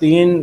3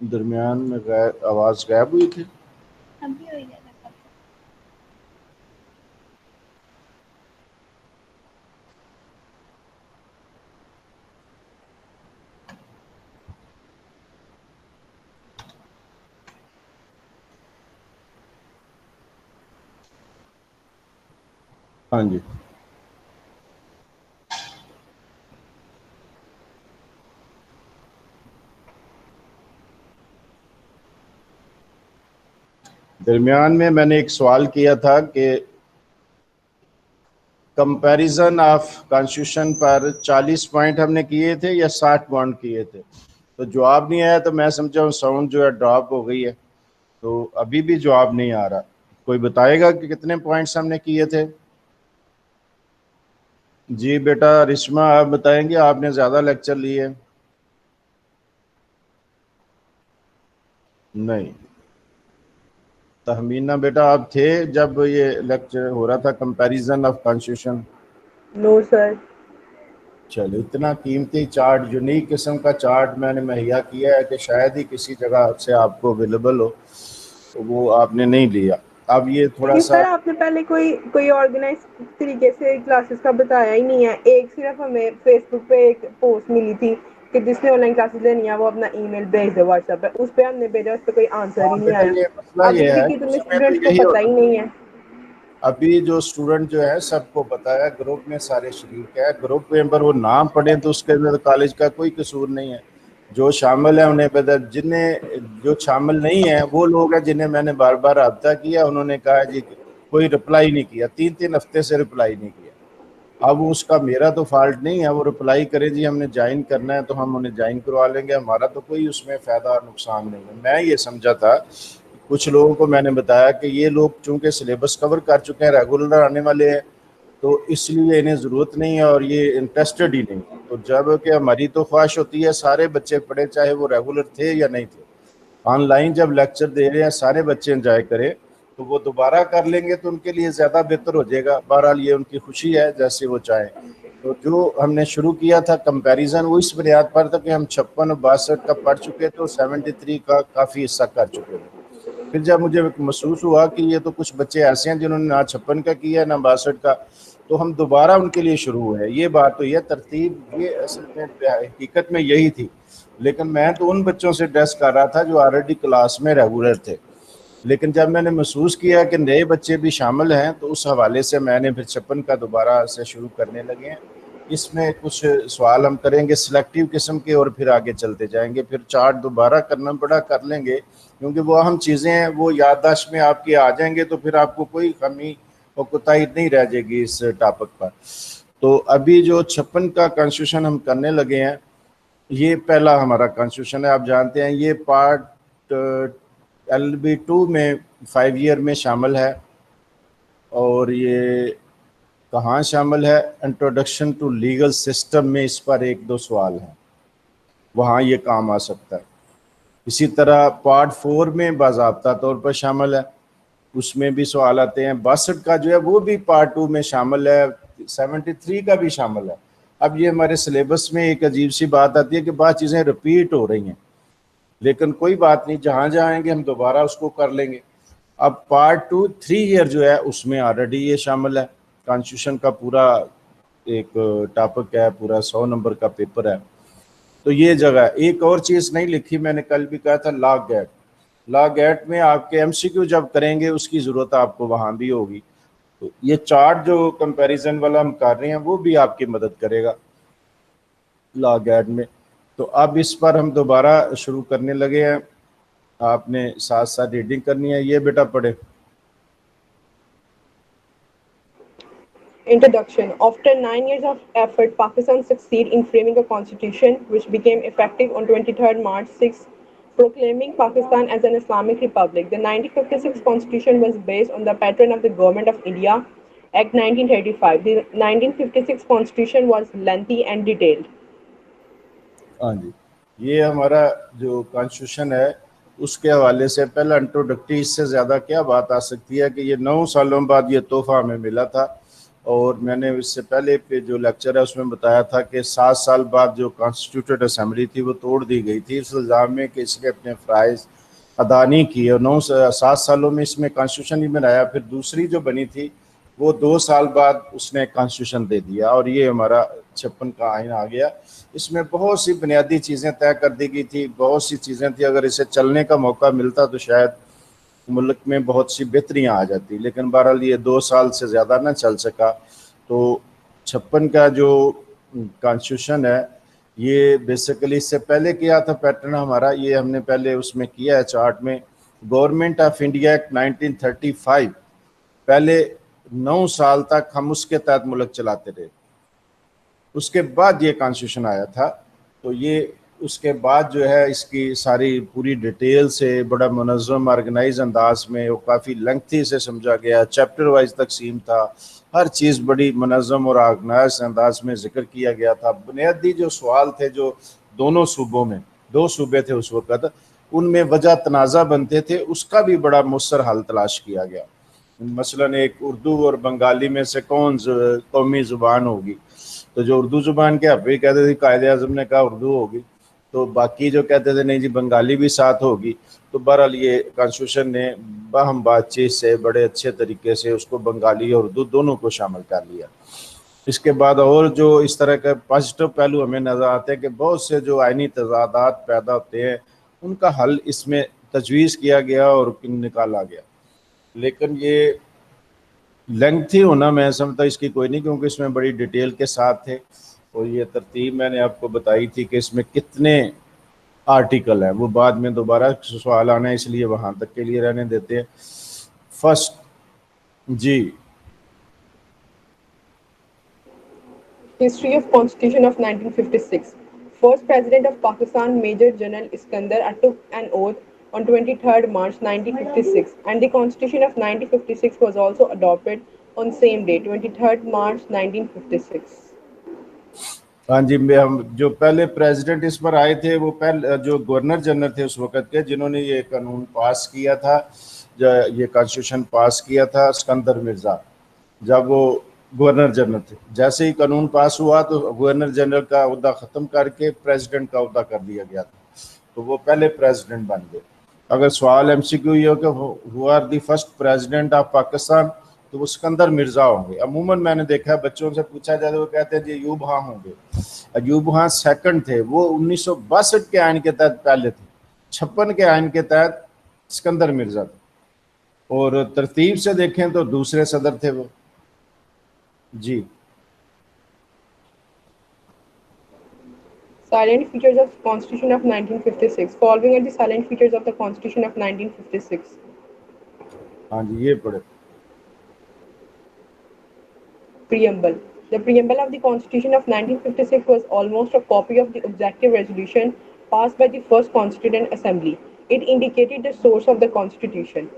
درمیان میں آواز غائب ہوئی تھی. ہاں جی. درمیان میں نے ایک سوال کیا تھا کہ comparison of constitution per 40 point ہم نے کیے تھے یا 60 پوائنٹ کیے تھے. تو جواب نہیں آیا تو میں سمجھا ہوں ساؤنڈ جو ہے ڈراپ ہو گئی ہے. تو ابھی بھی جواب نہیں آ رہا. کوئی بتائے گا کہ کتنے پوائنٹس ہم نے کیے تھے؟ جی بیٹا رشما آپ بتائیں گے، آپ نے زیادہ لیکچر لیے. نہیں. تہمینہ بیٹا آپ تھے جب یہ لیکچر ہو رہا تھا کمپیریزن آف کانسٹیٹیوشن؟ نو سر. چلو اتنا قیمتی چارٹ، یونیک قسم کا چارٹ میں نے مہیا کیا ہے کہ شاید ہی کسی جگہ سے آپ کو اویلیبل ہو، وہ آپ نے نہیں لیا. اب یہ تھوڑا سا سر آپ نے پہلے کوئی آرگنائز طریقے سے کلاسز کا بتایا ہی نہیں ہے. ایک صرف ہمیں فیس بک پہ ایک پوسٹ ملی تھی کہ جس نے آن لائن کلاسز لینی ہے وہ اپنا ای میل بھیج دے واٹس ایپ پہ. اس پہ ہم نے بھیجا، اس پہ کوئی آنسر ہی نہیں بیٹا آیا. یہ مسئلہ ابھی یہ بھی ہے کہ کتنے اس میں تو اسٹوڈنٹس کو یہی پتہ ہوتا ہی ہے. نہیں ہے. ابھی جو اسٹوڈنٹ جو ہے سب کو پتا ہے، گروپ میں سارے شریک ہے. گروپ میں اگر وہ نام پڑھیں تو اس کے اندر کالج کا کوئی قصور نہیں ہے. جو شامل ہیں انہیں پتہ، جو شامل نہیں ہیں وہ لوگ ہیں جنہیں میں نے بار بار رابطہ کیا، انہوں نے کہا جی کوئی رپلائی نہیں کیا، 3 ہفتے سے رپلائی نہیں کیا. اب اس کا میرا تو فالٹ نہیں ہے، وہ رپلائی کرے جی ہم نے جوائن کرنا ہے تو ہم انہیں جوائن کروا لیں گے، ہمارا تو کوئی اس میں فائدہ اور نقصان نہیں ہے. میں یہ سمجھا تھا، کچھ لوگوں کو میں نے بتایا کہ یہ لوگ چونکہ سلیبس کور کر چکے ہیں، ریگولر آنے والے ہیں، تو اس لیے انہیں ضرورت نہیں ہے اور یہ انٹرسٹڈ ہی نہیں. تو جب کہ ہماری تو خواہش ہوتی ہے سارے بچے پڑھیں، چاہے وہ ریگولر تھے یا نہیں تھے. آن لائن جب لیکچر دے رہے ہیں سارے بچے انجوائے کریں تو وہ دوبارہ کر لیں گے تو ان کے لیے زیادہ بہتر ہو جائے گا. بہرحال یہ ان کی خوشی ہے، جیسے وہ چاہیں. تو جو ہم نے شروع کیا تھا کمپیریزن، وہ اس بنیاد پر تھا کہ ہم 56 اور 62 کا پڑھ چکے تھے اور 73 کا کافی حصہ کر چکے تھے. پھر جب مجھے محسوس ہوا کہ یہ تو کچھ بچے ایسے ہیں جنہوں نے نہ 56 کا کیا نہ 62 کا، تو ہم دوبارہ ان کے لیے شروع ہوئے. یہ بات تو یہ ترتیب یہ اصل میں حقیقت میں یہی تھی. لیکن میں تو ان بچوں سے ڈریس کر رہا تھا جو آلریڈی کلاس میں ریگولر تھے. لیکن جب میں نے محسوس کیا کہ نئے بچے بھی شامل ہیں تو اس حوالے سے میں نے پھر 56 کا دوبارہ سے شروع کرنے لگے ہیں. اس میں کچھ سوال ہم کریں گے سلیکٹیو قسم کے اور پھر آگے چلتے جائیں گے. پھر چارٹ دوبارہ کرنا پڑا کر لیں گے، کیونکہ وہ اہم چیزیں ہیں، وہ یادداشت میں آپ کے آ جائیں گے تو پھر آپ کو کوئی کمی اور کوتاہی نہیں رہ جائے گی اس ٹاپک پر. تو ابھی جو 56 کا کانسٹیٹیوشن ہم کرنے لگے ہیں، یہ پہلا ہمارا کانسٹیٹیوشن ہے. آپ جانتے ہیں یہ پارٹ LB2 میں 5 ایئر میں شامل ہے. اور یہ کہاں شامل ہے؟ انٹروڈکشن ٹو لیگل سسٹم میں اس پر 1-2 سوال ہیں، وہاں یہ کام آ سکتا ہے. اسی طرح پارٹ 4 میں باضابطہ طور پر شامل ہے، اس میں بھی سوال آتے ہیں. 62 کا جو ہے وہ بھی پارٹ 2 میں شامل ہے، 73 کا بھی شامل ہے. اب یہ ہمارے سلیبس میں ایک عجیب سی بات آتی ہے کہ بعض چیزیں رپیٹ ہو رہی ہیں، لیکن کوئی بات نہیں، جہاں جائیں گے ہم دوبارہ اس کو کر لیں گے. اب پارٹ 2 3 ایئر جو ہے اس میں آلریڈی یہ شامل ہے. کانسٹیٹیوشن کا پورا ایک ٹاپک ہے، پورا 100 نمبر کا پیپر ہے. تو یہ جگہ ایک اور چیز نہیں لکھی، میں نے کل بھی کہا تھا، لاگ گیٹ. لاگ گیٹ میں آپ کے MCQ جب کریں گے اس کی ضرورت آپ کو وہاں بھی ہوگی. تو یہ چارٹ جو کمپیریزن والا ہم کر رہے ہیں وہ بھی آپ کی مدد کرے گا لاگ گیٹ میں. تو اب اس پر ہم دوبارہ شروع کرنے لگے ہیں. آپ نے ساتھ ساتھ ریڈنگ کرنی ہے. یہ بیٹا پڑھے. Introduction. After 9 years of effort, Pakistan succeeded in framing a constitution which became effective on 23rd March 6, proclaiming Pakistan as an Islamic republic. The 1956 constitution was based on the pattern of the Government of India Act 1935. The 1956 constitution was lengthy and detailed. ہاں جی، یہ ہمارا جو constitution ہے اس کے حوالے سے پہلا introductory, اس سے زیادہ کیا بات آ سکتی ہے کہ یہ 9 سالوں بعد یہ تحفہ ہمیں ملا تھا اور میں نے اس سے پہلے پہ جو لیکچر ہے اس میں بتایا تھا کہ 7 سال بعد جو کانسٹیٹیوٹڈ اسمبلی تھی وہ توڑ دی گئی تھی اس الزام میں کہ اس نے اپنے فرائض ادا نہیں کیے، اور 7 سالوں میں اس میں کانسٹیٹیوشن نہیں بنایا. پھر دوسری جو بنی تھی وہ 2 سال بعد اس نے کانسٹیٹیوشن دے دیا، اور یہ ہمارا 56 کا آئین آ گیا. اس میں بہت سی بنیادی چیزیں طے کر دی گئی تھی، بہت سی چیزیں تھیں، اگر اسے چلنے کا موقع ملتا تو شاید ملک میں بہت سی بہتریاں آ جاتی، لیکن بہرحال یہ 2 سال سے زیادہ نہ چل سکا. تو 56 کا جو کانسٹیٹیوشن ہے یہ بیسیکلی اس سے پہلے کیا تھا پیٹرن ہمارا، یہ ہم نے پہلے اس میں کیا ہے چارٹ میں. گورنمنٹ آف انڈیا ایکٹ 1935، پہلے 9 سال تک ہم اس کے تحت ملک چلاتے رہے. اس کے بعد یہ کانسٹیٹیوشن آیا تھا، تو یہ اس کے بعد جو ہے اس کی ساری پوری ڈیٹیل سے بڑا منظم آرگنائز انداز میں، وہ کافی لینگتھی سے سمجھا گیا، چیپٹر وائز تقسیم تھا، ہر چیز بڑی منظم اور آرگنائز انداز میں ذکر کیا گیا تھا. بنیادی جو سوال تھے جو دونوں صوبوں میں، 2 صوبے تھے اس وقت، ان میں وجہ تنازع بنتے تھے، اس کا بھی بڑا مؤثر حل تلاش کیا گیا. مثلا ایک اردو اور بنگالی میں سے کون قومی زبان ہوگی، تو جو اردو زبان کے حق بھی کہتے تھے قائد اعظم نے کہا اردو ہوگی، تو باقی جو کہتے تھے نہیں جی بنگالی بھی ساتھ ہوگی. تو بہرحال یہ کانسٹیٹیوشن نے باہم بات چیت سے بڑے اچھے طریقے سے اس کو بنگالی اور اردو دونوں کو شامل کر لیا. اس کے بعد اور جو اس طرح کا پازیٹیو پہلو ہمیں نظر آتے ہیں کہ بہت سے جو آئینی تضادات پیدا ہوتے ہیں ان کا حل اس میں تجویز کیا گیا اور نکالا گیا. لیکن یہ لینگتھی ہونا میں سمجھتا اس کی کوئی نہیں، کیونکہ اس میں بڑی ڈیٹیل کے ساتھ تھے. اور یہ ترتیب میں نے آپ کو بتائی تھی کہ اس میں کتنے آرٹیکل ہیں، وہ بعد میں دوبارہ سوال آنا ہے اس لیے وہاں تک کے لیے رہنے دیتے ہیں. فرسٹ جی History of Constitution of 1956. First President of Pakistan, Major General Iskandar, took an oath on 23rd March 1956, and the Constitution of 1956 was also adopted on same day, 23rd March 1956. ہاں جی، ہم جو پہلے پریزیڈنٹ اس پر آئے تھے وہ جو governor general تھے اس وقت کے، جنہوں نے یہ قانون پاس کیا تھا، یہ کانسٹیٹیوشن پاس کیا تھا، اسکندر مرزا، جب وہ گورنر جنرل تھے. جیسے ہی قانون پاس ہوا تو گورنر جنرل کا عہدہ ختم کر کے پریزیڈنٹ کا عہدہ کر دیا گیا تھا، تو وہ پہلے پریزیڈنٹ بن گئے. اگر سوال ایم سی کیو یہ ہو کہ who are the first president of Pakistan, تو وہ اسکندر مرزا ہوں گے. عموماً میں نے دیکھا بچوں سے پوچھا جائے تو وہ کہتے ہیں جی ایوب خان ہوں گے. ایوب خان سیکنڈ تھے، وہ 1962 کے آئین کے تحت پہلے تھے، 56 کے آئین کے تحت اسکندر مرزا تھے. اور ترتیب سے دیکھیں تو دوسرے صدر تھے وہ. جی Silent features of Constitution of 1956. Following are the silent features of the Constitution of 1956. ہاں جی یہ پڑھے. Preamble. The preamble of the Constitution of 1956 was almost a copy of the objective resolution passed by the first Constituent Assembly. It indicated the source of the Constitution.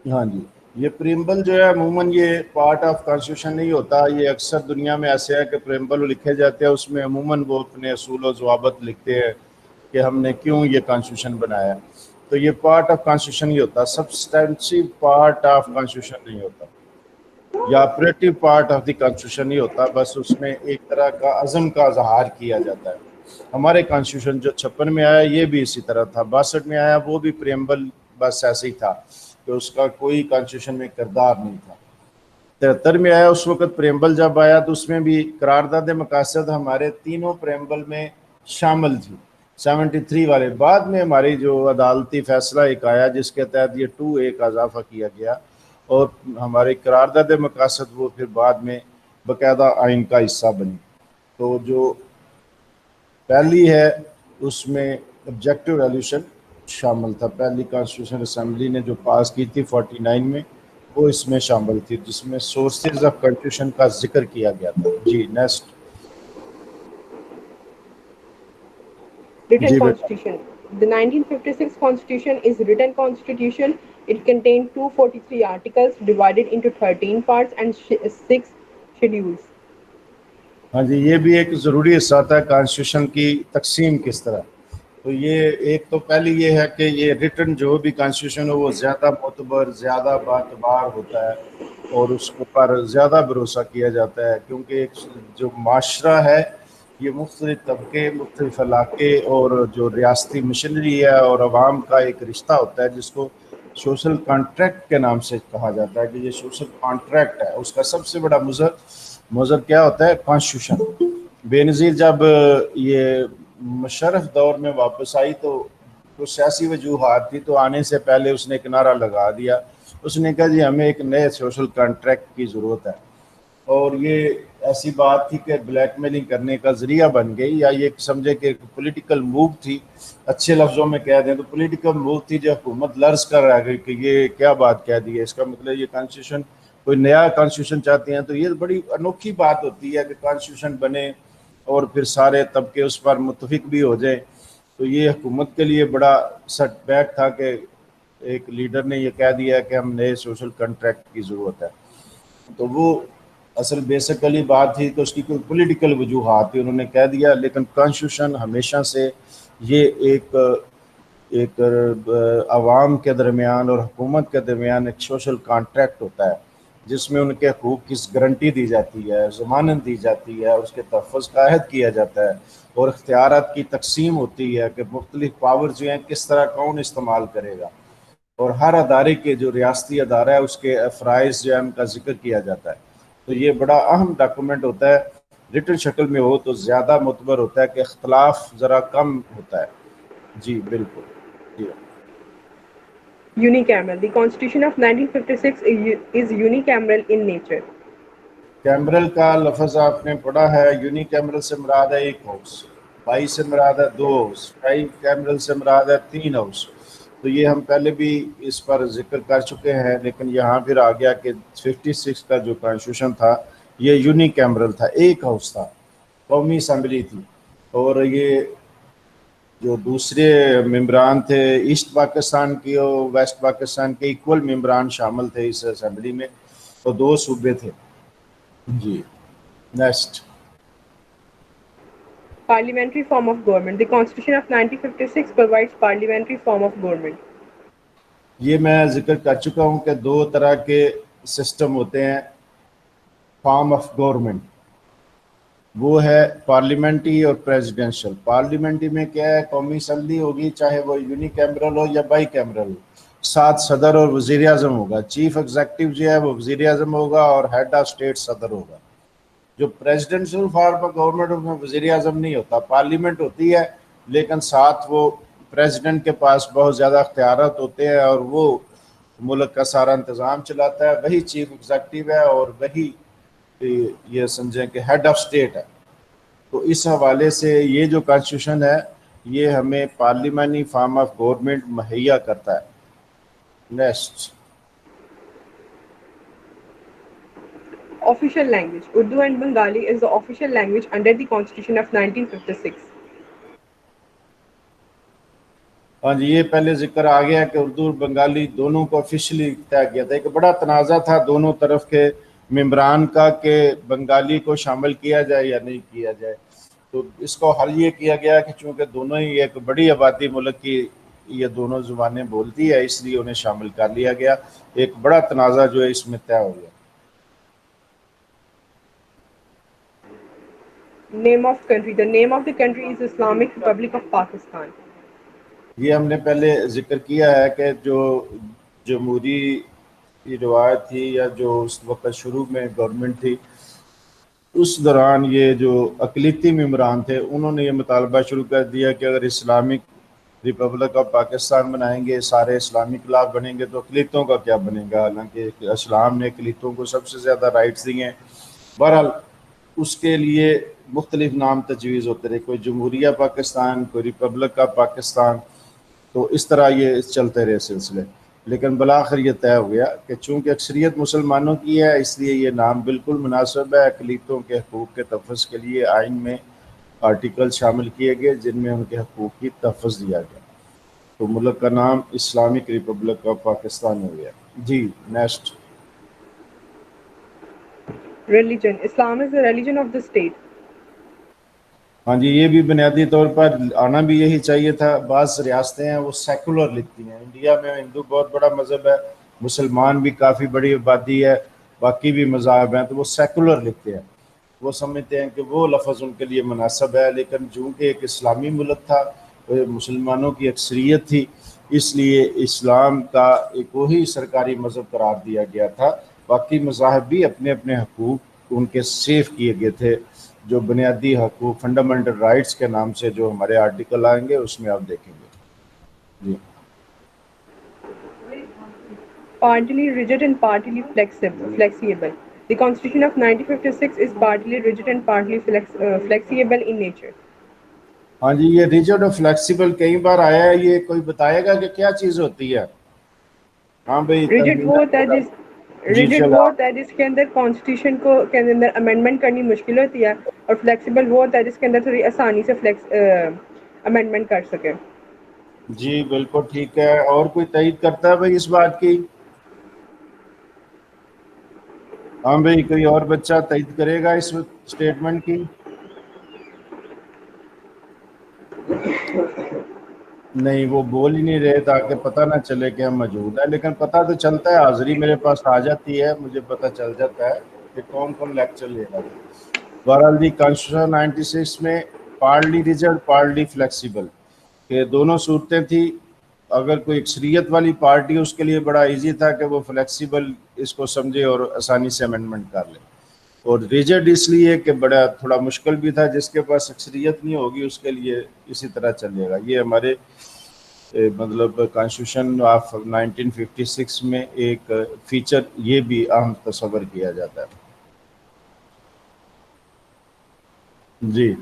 ہاں جی یہ preamble جو ہے عموماً یہ part of constitution نہیں ہوتا. یہ اکثر دنیا میں ایسے ہے کہ پریمبل لکھے جاتے ہیں، اس میں عموماً وہ اپنے اصول و ضوابط لکھتے ہیں کہ ہم نے کیوں یہ کانسٹیٹیوشن بنایا. تو یہ پارٹ آف کانسٹیٹیوشن ہی ہوتا، سبسٹینٹیو پارٹ آف کانسٹیٹیوشن نہیں ہوتا، یا operative part of the constitution نہیں ہوتا. بس اس میں ایک طرح کا عزم کا اظہار کیا جاتا ہے. ہمارے کانسٹیٹیوشن جو 56 میں آیا یہ بھی اسی طرح تھا، 62 میں آیا وہ بھی پریمبل بس ایسے ہی تھا کہ اس کا کوئی کانسٹیٹیوشن میں کردار نہیں تھا. 73 میں آیا، اس وقت پریمبل جب آیا تو اس میں بھی قرارداد مقاصد ہمارے تینوں پریمبل میں شامل تھی. 73 والے بعد میں ہماری جو عدالتی فیصلہ ایک آیا جس کے تحت یہ 2A کا اضافہ کیا گیا، اور ہماری قرارداد مقاصد وہ پھر بعد میں باقاعدہ آئین کا حصہ بنی. تو جو پہلی ہے اس میں آبجیکٹو ریزولوشن شامل تھا، پہلی کانسٹیٹیوشن اسمبلی نے جو پاس کی تھی 49 میں، وہ اس میں شامل تھی، جس میں سورسز آف کانسٹیٹیوشن کا ذکر کیا گیا تھا. جی نیکسٹ. Written جی بیٹا. Constitution. The 1956 Constitution is written constitution. It contained 243 articles divided into 13 parts and 6 schedules. ہاں جی یہ بھی ایک ضروری حصہ تھا کانسٹیٹیوشن کی تقسیم کس طرح. تو یہ ایک تو پہلی یہ ہے کہ یہ ریٹن جو بھی کانسٹیٹیوشن ہو وہ زیادہ معتبر، زیادہ باعتبار ہوتا ہے. اور اس پر زیادہ بھروسہ کیا جاتا ہے، کیونکہ ایک جو معاشرہ ہے یہ مختلف طبقے، مختلف علاقے اور جو ریاستی مشنری ہے اور عوام کا ایک رشتہ ہوتا ہے جس کو سوشل کانٹریکٹ کے نام سے کہا جاتا ہے کہ یہ سوشل کانٹریکٹ ہے۔ اس کا سب سے بڑا مظہر کیا ہوتا ہے؟ کانسٹیٹیوشن۔ بے نظیر جب یہ مشرف دور میں واپس آئی تو کچھ سیاسی وجوہات تھی، تو آنے سے پہلے اس نے ایک نعرہ لگا دیا، اس نے کہا جی ہمیں ایک نئے سوشل کانٹریکٹ کی ضرورت ہے، اور یہ ایسی بات تھی کہ بلیک میلنگ کرنے کا ذریعہ بن گئی، یا یہ سمجھے کہ پولیٹیکل موو تھی، اچھے لفظوں میں کہہ دیں تو پولیٹیکل موو تھی، جو حکومت لرز کر رہا ہے کہ یہ کیا بات کہہ دی ہے، اس کا مطلب یہ کانسٹیٹیوشن، کوئی نیا کانسٹیٹیوشن چاہتے ہیں، تو یہ بڑی انوکھی بات ہوتی ہے کہ کانسٹیٹیوشن بنے اور پھر سارے طبقے اس پر متفق بھی ہو جائیں۔ تو یہ حکومت کے لیے بڑا سیٹ بیک تھا کہ ایک لیڈر نے یہ کہہ دیا کہ ہم نئے سوشل کانٹریکٹ کی ضرورت ہے۔ تو وہ اصل بیسیکلی بات تھی کہ اس کی کوئی پولیٹیکل وجوہات تھی، انہوں نے کہہ دیا، لیکن کانسٹیٹیوشن ہمیشہ سے یہ ایک عوام کے درمیان اور حکومت کے درمیان ایک سوشل کانٹریکٹ ہوتا ہے جس میں ان کے حقوق کی گارنٹی دی جاتی ہے، ضمانت دی جاتی ہے، اس کے تحفظ کا عہد کیا جاتا ہے، اور اختیارات کی تقسیم ہوتی ہے کہ مختلف پاور جو ہیں کس طرح کون استعمال کرے گا، اور ہر ادارے کے جو ریاستی ادارہ ہے اس کے فرائض جو ہے ان کا ذکر کیا جاتا ہے۔ تو یہ بڑا اہم ڈاکومنٹ ہوتا ہے، ریٹن شکل میں ہو تو زیادہ معتبر ہوتا ہے کہ اختلاف ذرا کم ہوتا ہے۔ جی بالکل جی۔ Unicameral. The Constitution of 1956 is unicameral in nature. Cameral کا لفظ آپ نے پڑھا ہے، یونی کیمرل سے مراد ہے ایک ہاؤس، بائی سے مراد ہے دو ہاؤس، ٹرائی کیمرل سے مراد ہے تین ہاؤس۔ تو یہ ہم پہلے بھی اس پر ذکر کر چکے ہیں، لیکن یہاں پھر آ گیا کہ 56 کا جو کانسٹیٹیوشن تھا یہ یونی کیمرل تھا، ایک ہاؤس تھا، قومی اسمبلی تھی، اور یہ جو دوسرے ممبران تھے ایسٹ پاکستان کی اور ویسٹ پاکستان کے ایکول ممبران شامل تھے اس اسمبلی میں، تو دو صوبے تھے۔ جی next. Parliamentary form of government. The Constitution of 1956 provides parliamentary form of government. یہ میں ذکر کر چکا ہوں کہ دو طرح کے سسٹم ہوتے ہیں فارم آف گورنمنٹ، وہ ہے پارلیمنٹری اور پریزیڈنشل۔ پارلیمنٹری میں کیا ہے؟ قومی اسمبلی ہوگی، چاہے وہ یونی کیمرل ہو یا بائی کیمرل ہو، ساتھ صدر اور وزیر اعظم ہوگا، چیف ایگزیکٹو جو ہے وہ وزیر اعظم ہوگا اور ہیڈ آف اسٹیٹ صدر ہوگا۔ جو پریزیڈنشل فارم آف گورنمنٹ اس میں وزیر اعظم نہیں ہوتا، پارلیمنٹ ہوتی ہے لیکن ساتھ وہ پریزیڈنٹ کے پاس بہت زیادہ اختیارات ہوتے ہیں اور وہ ملک کا سارا انتظام چلاتا ہے، وہی چیف ایگزیکٹو ہے اور وہی یہ سمجھیں کہ ہیڈ آف اسٹیٹ ہے۔ تو اس حوالے سے یہ جو کانسٹیٹیوشن ہے یہ ہمیں پارلیمانی فارم آف گورنمنٹ مہیا کرتا ہے۔ Next. Official language. Urdu and Bengali is the official language under the Constitution of 1956. ہاں جی، یہ پہلے ذکر آ گیا کہ اردو اور بنگالی دونوں کو آفیشلی طے کیا تھا۔ ایک بڑا تنازع تھا دونوں طرف کے ممبران کا کہ بنگالی کو شامل کیا جائے یا نہیں کیا جائے، تو اس کو حل یہ کیا گیا کہ چونکہ دونوں ہی ایک بڑی آبادی ملک کی یہ دونوں زبانیں بولتی ہے اس لیے انہیں شامل کر لیا گیا۔ ایک بڑا تنازع جو ہے اس میں طے ہو گیا۔ Name of country. The name of the country is Islamic Republic of Pakistan. یہ ہم نے پہلے ذکر کیا ہے کہ جو جمہوری روایت تھی یا جو اس وقت شروع میں گورنمنٹ تھی اس دوران یہ جو اقلیتی ممبران تھے انہوں نے یہ مطالبہ شروع کر دیا کہ اگر اسلامک ریپبلک آف پاکستان بنائیں گے، سارے اسلامی کلاب بنیں گے، تو اقلیتوں کا کیا بنے گا؟ حالانکہ اسلام نے اقلیتوں کو سب سے زیادہ رائٹس دیے ہیں۔ بہرحال اس کے لیے مختلف نام تجویز ہوتے رہے، کوئی جمہوریہ پاکستان، کوئی ریپبلک آف پاکستان، تو اس طرح یہ چلتے رہے سلسلے، لیکن بالآخر یہ طے ہو گیا کہ چونکہ اکثریت مسلمانوں کی ہے اس لیے یہ نام بالکل مناسب ہے۔ اقلیتوں کے حقوق کے تحفظ کے لیے آئین میں آرٹیکل شامل کیے گئے جن میں ان کے حقوق کی تحفظ دیا گیا، تو ملک کا نام اسلامک ریپبلک آف پاکستان ہو گیا۔ جی next. Religion. Islam is the religion of the state. ہاں جی، یہ بھی بنیادی طور پر آنا بھی یہی چاہیے تھا۔ بعض ریاستیں ہیں وہ سیکولر لکھتی ہیں، انڈیا میں ہندو بہت بڑا مذہب ہے، مسلمان بھی کافی بڑی آبادی ہے، باقی بھی مذاہب ہیں تو وہ سیکولر لکھتے ہیں، وہ سمجھتے ہیں کہ وہ لفظ ان کے لیے مناسب ہے، لیکن چونکہ ایک اسلامی ملک تھا، مسلمانوں کی اکثریت تھی، اس لیے اسلام کا ایک وہی سرکاری مذہب قرار دیا گیا تھا۔ باقی مذاہب بھی اپنے اپنے حقوق ان کے سیف کیے گئے تھے، جو بنیادی حقوق فنڈامنٹل رائٹس کے نام سے جو ہمارے آرٹیکل آئیں گے اس میں آپ دیکھیں گے۔ جی Partly rigid and partly flexible. The Constitution of 1956 is partly rigid and partly flexible in nature. ہاں جی، یہ ریجڈ اور فلیکسیبل کئی بار آیا ہے، یہ کوئی بتائے گا کہ کیا چیز ہوتی ہے؟ ہاں بھائی Rigid وہ ہوتا ہے جی چلو جس کے اندر کانسٹیٹیوشن کو کے اندر امینڈمنٹ کرنی مشکل ہوتی ہے، اور فلیکسیبل وہ ہوتا ہے جس کے اندر تھوڑی آسانی سے امینڈمنٹ کر سکے۔ جی بالکل ٹھیک ہے، اور کوئی تائید کرتا ہے بھائی اس بات کی؟ ہاں بھائی کوئی اور بچہ تائید کرے گا اس اسٹیٹمنٹ کی؟ نہیں، وہ بول ہی نہیں رہے تاکہ پتہ نہ چلے کہ ہم موجود ہیں، لیکن پتہ تو چلتا ہے، حاضری میرے پاس آ جاتی ہے، مجھے پتہ چل جاتا ہے کہ کون کون لیکچر لے رہا ہے۔ بہرحال جی کانسٹیٹیوشن 96 میں پارٹلی ریجڈ پارٹلی فلیکسیبل کہ دونوں صورتیں تھیں۔ اگر کوئی اکثریت والی پارٹی، اس کے لیے بڑا ایزی تھا کہ وہ فلیکسیبل اس کو سمجھے اور آسانی سے امینڈمنٹ کر لے، اور ریجڈ اس لیے کہ بڑا تھوڑا مشکل بھی تھا، جس کے پاس اکثریت نہیں ہوگی اس کے لیے اسی طرح چلے گا۔ یہ ہمارے مطلب کانسٹیٹیوشن آف 1956 میں ایک فیچر یہ بھی اہم تصور کیا جاتا ہے۔ جی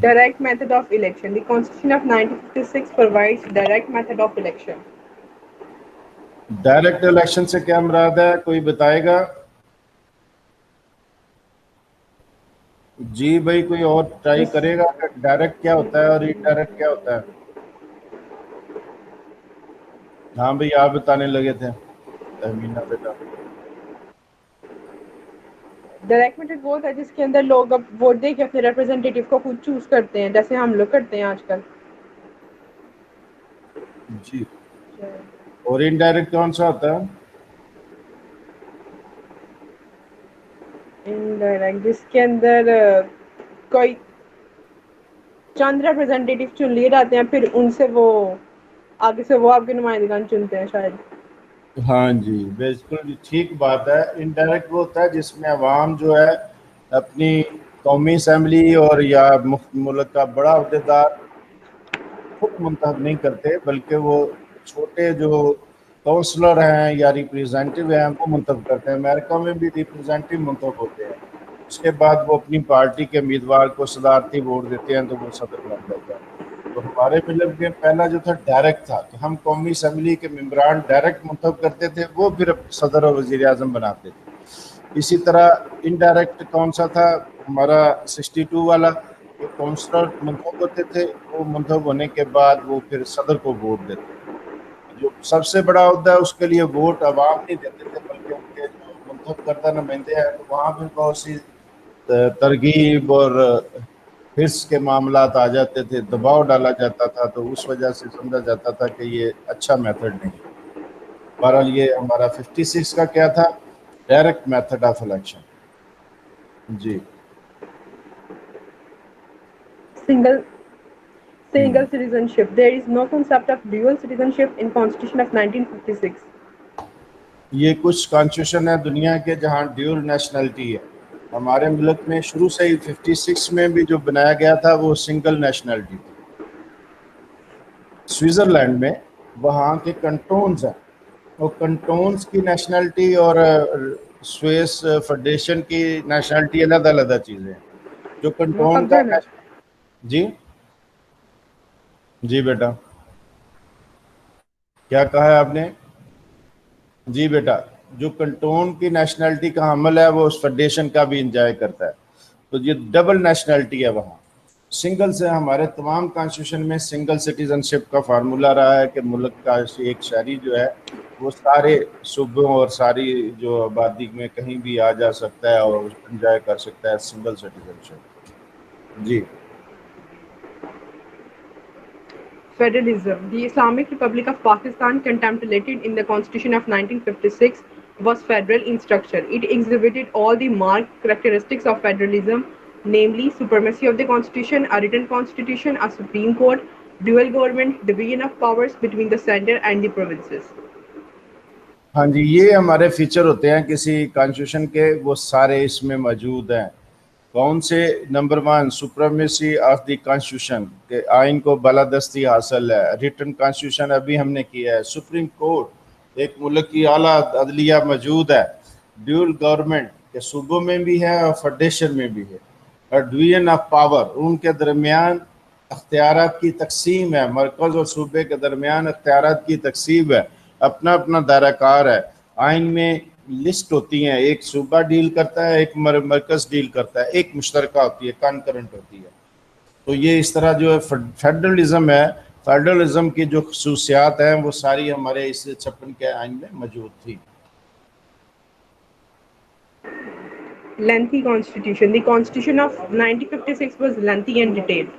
Direct method of election. The Constitution of 1956 provides direct method of election. Direct election سے کیا مراد ہے؟ کوئی بتائے گا؟ جی بھائی کوئی اور ٹرائی کرے گا کہ ڈائریکٹ کیا ہوتا ہے اور انڈائریکٹ کیا ہوتا ہے؟ ہاں بھائی آپ بتانے لگے تھے تہمینہ بیٹا۔ ڈائریکٹ میتھڈ وہ ہوتا ہے جس کے اندر لوگ اب ووٹ دے کے اپنے ریپرزینٹیٹیو کو خود چوز کرتے ہیں، جیسے ہم لوگ کرتے ہیں آج کل۔ جی اور انڈائریکٹ کون سا ہوتا ہے؟ انڈائریکٹ جس کے اندر کوئی چند ریپرزینٹیٹیو چن لیے جاتے ہیں، پھر ان سے وہ آگے سے وہ آپ کے نمائندگان چنتے ہیں شاید۔ ہاں جی بالکل ٹھیک بات ہے۔ انڈائریکٹ وہ ہوتا ہے جس میں عوام جو ہے اپنی قومی اسمبلی اور یا ملک کا بڑا عہدیدار خود منتخب نہیں کرتے، بلکہ وہ چھوٹے جو کونسلر ہیں یا ریپریزنٹیو ہیں وہ منتخب کرتے ہیں۔ امریکہ میں بھی ریپریزنٹیو منتخب ہوتے ہیں، اس کے بعد وہ اپنی پارٹی کے امیدوار کو صدارتی ووٹ دیتے ہیں تو وہ صدر بن جاتا ہے۔ تو ہمارے ملک میں پہلا جو تھا ڈائریکٹ تھا کہ ہم قومی اسمبلی کے ممبران ڈائریکٹ منتخب کرتے تھے، وہ پھر صدر اور وزیر اعظم بناتے تھے۔ اسی طرح انڈائریکٹ کون سا تھا ہمارا 62 والا کہ کونسلر منتخب ہوتے تھے، وہ منتخب ہونے کے بعد وہ پھر صدر کو ووٹ دیتے تھے۔ جو سب سے بڑا عہدہ ہے اس کے لیے ووٹ عوام نہیں دیتے تھے، بلکہ ان کے جو منتخب کردہ نمائندے ہیں، تو وہاں بھی بہت سی ترغیب اور حرص کے معاملات آ جاتے تھے، دباؤ ڈالا جاتا تھا، تو اس وجہ سے سمجھا جاتا تھا کہ یہ اچھا میتھڈ نہیں ہے۔ بہرحال یہ ہمارا 56 کا کیا تھا؟ Direct method of election. جی Single citizenship. There is no concept of dual citizenship in Constitution of 1956. یہ کچھ کانسٹیٹیوشن ہے دنیا کے جہاں ڈیول نیشنلٹی ہے۔ ہمارے ملک میں شروع سے ہی 56 میں بھی جو بنایا گیا تھا وہ سنگل نیشنلٹی تھی۔ سوئٹزرلینڈ میں وہاں کے کنٹونز ہیں، وہ کنٹونز کی نیشنلٹی اور سوئس فیڈریشن کی نیشنلٹی علیحدہ علیحدہ چیزیں ہیں۔ جو وہ کنٹون کب کا جانا؟ جی جی بیٹا کیا کہا ہے آپ نے؟ جی بیٹا جو کنٹون کی نیشنلٹی کا عمل ہے وہ اس فیڈریشن کا بھی انجوائے کرتا ہے، تو یہ ڈبل نیشنلٹی ہے وہاں۔ سنگل سے ہمارے تمام کانسٹیٹیوشن میں سنگل سٹیزن شپ کا فارمولا رہا ہے کہ ملک کا ایک شہری جو ہے وہ سارے صوبوں اور ساری جو آبادی میں کہیں بھی آ جا سکتا ہے اور انجوائے کر سکتا ہے سنگل سٹیزن شپ۔ جی Federalism. The Islamic Republic of Pakistan contemplated in the Constitution of 1956 was federal in structure. It exhibited all the marked characteristics of federalism, namely supremacy of the constitution, a written constitution, a supreme court, dual government, division of powers between the center and the provinces. ہاں جی، یہ ہمارے feature ہوتے ہیں کسی constitution کے، وہ سارے اس میں موجود ہیں. کون سے؟ Number 1 supremacy of the constitution, کہ آئین کو بالادستی حاصل ہے. ریٹن کانسٹیٹیوشن ابھی ہم نے کیا ہے. سپریم کورٹ، ایک ملک کی اعلیٰ عدلیہ موجود ہے. ڈیول گورنمنٹ، کہ صوبوں میں بھی ہے اور فیڈریشن میں بھی ہے. اور ڈویژن آف پاور، ان کے درمیان اختیارات کی تقسیم ہے. مرکز اور صوبے کے درمیان اختیارات کی تقسیم ہے. اپنا اپنا دائرہ کار ہے. آئین میں لسٹ ہوتی ہیں، ایک صوبہ ڈیل کرتا ہے، ایک مرکز ڈیل کرتا ہے، ایک مشترکہ ہوتی ہے، کانکرنٹ ہوتی ہے. تو یہ اس طرح جو ہے فیڈرلزم ہے. فیڈرلزم کی جو خصوصیات ہیں وہ ساری ہمارے اس 56 کے آئین میں موجود تھی. Lengthy constitution. The constitution of 1956 was lengthy and detailed.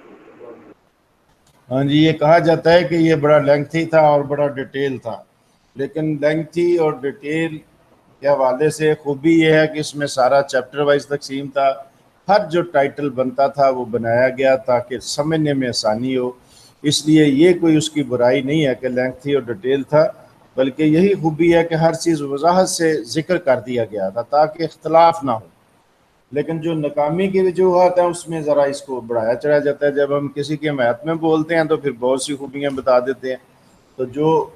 ہاں جی، یہ کہا جاتا ہے کہ یہ بڑا لینگتھی تھا اور بڑا ڈیٹیل تھا. لیکن لینگتھی اور ڈیٹیل کے حوالے سے خوبی یہ ہے کہ اس میں سارا چیپٹر وائز تقسیم تھا. ہر جو ٹائٹل بنتا تھا وہ بنایا گیا تاکہ سمجھنے میں آسانی ہو. اس لیے یہ کوئی اس کی برائی نہیں ہے کہ لینگتھی اور ڈیٹیل تھا، بلکہ یہی خوبی ہے کہ ہر چیز وضاحت سے ذکر کر دیا گیا تھا تاکہ اختلاف نہ ہو. لیکن جو ناکامی کی وجوہات ہیں اس میں ذرا اس کو بڑھایا چڑھا جاتا ہے. جب ہم کسی کی حمایت میں بولتے ہیں تو پھر بہت سی خوبیاں بتا دیتے ہیں. تو جو